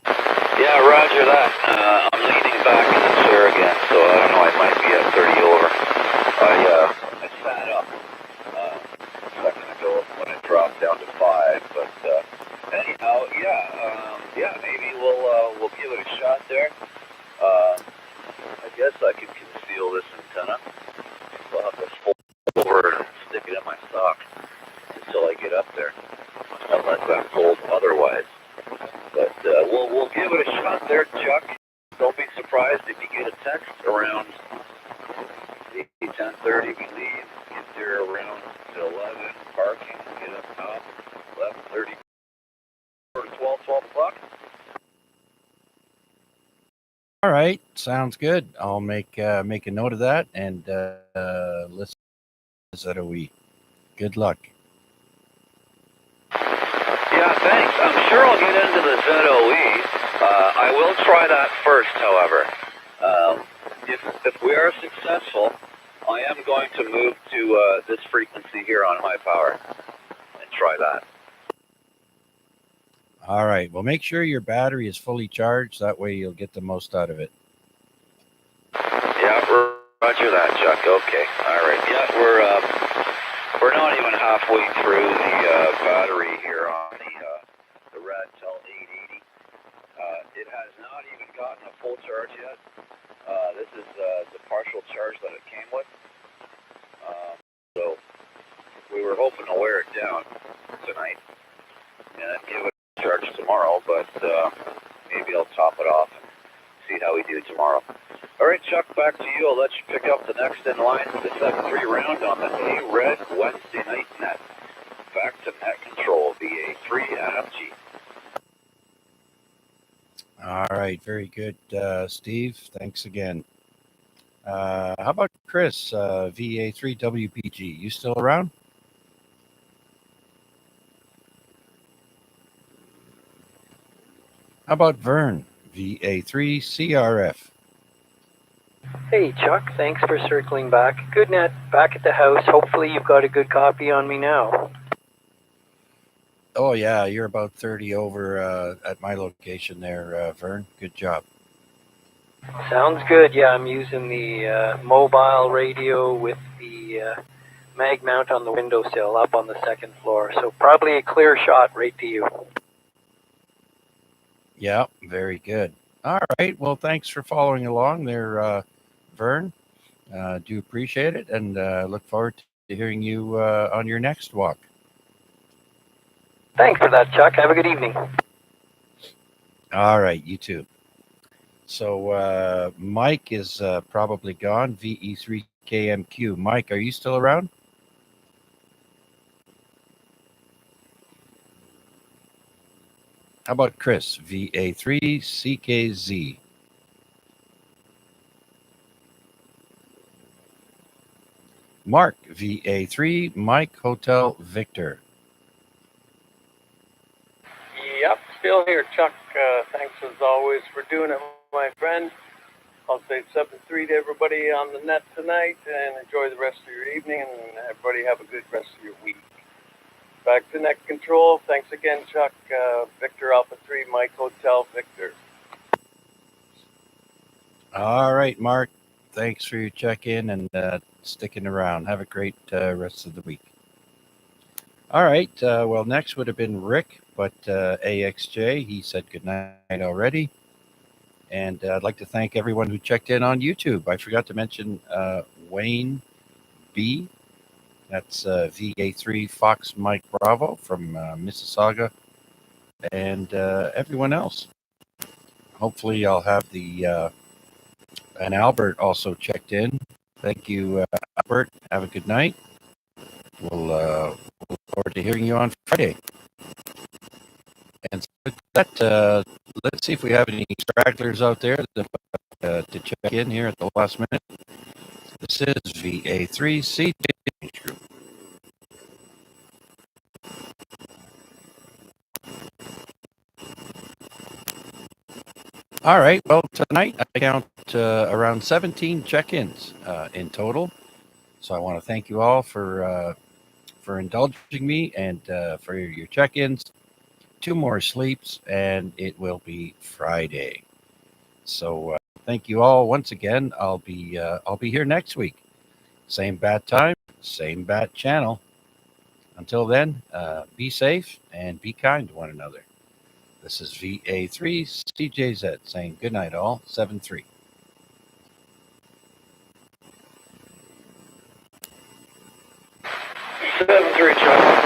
Yeah, roger that. I'm leaning back in the chair again, so I don't know, I might be at 30 over. I sat up a second ago when it dropped down to 5, but anyhow, yeah, maybe we'll give it a shot there. I guess I can conceal this antenna. I'll have to fold over and stick it in my sock until I get up there, unless I'm told otherwise. But we'll give it a shot there, Chuck. Don't be surprised if you get a text around 10:30. We leave, get there around 11. Parking, get up top. 11:30 or 12 o'clock. All right, sounds good. I'll make a note of that and listen to ZOE. Good luck. Yeah, thanks. I'm sure I'll get into the ZOE. I will try that first, however. If we are successful, I am going to move to this frequency here on high power and try that. All right. Well, make sure your battery is fully charged. That way you'll get the most out of it. Yeah, roger that, Chuck. Okay. All right. Yeah, we're not even halfway through the battery here on the Radtel 880. It has not even gotten a full charge yet. This is the partial charge that it came with. So we were hoping to wear it down tonight and then give it a charge tomorrow, but maybe I'll top it off and see how we do tomorrow. All right, Chuck, back to you. I'll let you pick up the next in line for the 7-3 round on the AREG Wednesday night net. Back to net control, VA3 NFG. All right. Very good, Steve. Thanks again. How about Chris, VA3 WPG? You still around? How about Vern, VA3 CRF? Hey, Chuck. Thanks for circling back. Good net. Back at the house. Hopefully you've got a good copy on me now. Oh, yeah. You're about 30 over at my location there, Vern. Good job. Sounds good. Yeah, I'm using the mobile radio with the mag mount on the windowsill up on the second floor. So probably a clear shot right to you. Yeah, very good. All right. Well, thanks for following along there, Vern. Do appreciate it, and look forward to hearing you on your next walk. Thanks for that, Chuck. Have a good evening. All right. You too. So Mike is probably gone, VE3KMQ. Mike, are you still around? How about Chris, VA3CKZ? Mark, VA3 Mike Hotel Victor. Yep, still here, Chuck. Thanks as always for doing it, my friend. I'll say 7-3 to everybody on the net tonight, and enjoy the rest of your evening, and everybody have a good rest of your week. Back to net control. Thanks again, Chuck. Victor Alpha 3, Mike Hotel Victor. All right, Mark. Thanks for your check-in and sticking around. Have a great rest of the week. All right. Well, next would have been Rick, but AXJ, he said goodnight already. And I'd like to thank everyone who checked in on YouTube. I forgot to mention Wayne B. That's VA3 Fox Mike Bravo from Mississauga. And everyone else. Hopefully I'll have the... and Albert also checked in. Thank you, Albert. Have a good night. We'll look forward to hearing you on Friday. And with that, let's see if we have any stragglers out there to check in here at the last minute. This is VA3 CJ Group. All right. Well, tonight I count around 17 check-ins in total. So I want to thank you all for indulging me and for your check-ins. 2 more sleeps, and it will be Friday. So thank you all once again. I'll be here next week. Same bat time, same bat channel. Until then, be safe and be kind to one another. This is VA3 CJZ saying good night, all. 7-3. 7-3, Chuck.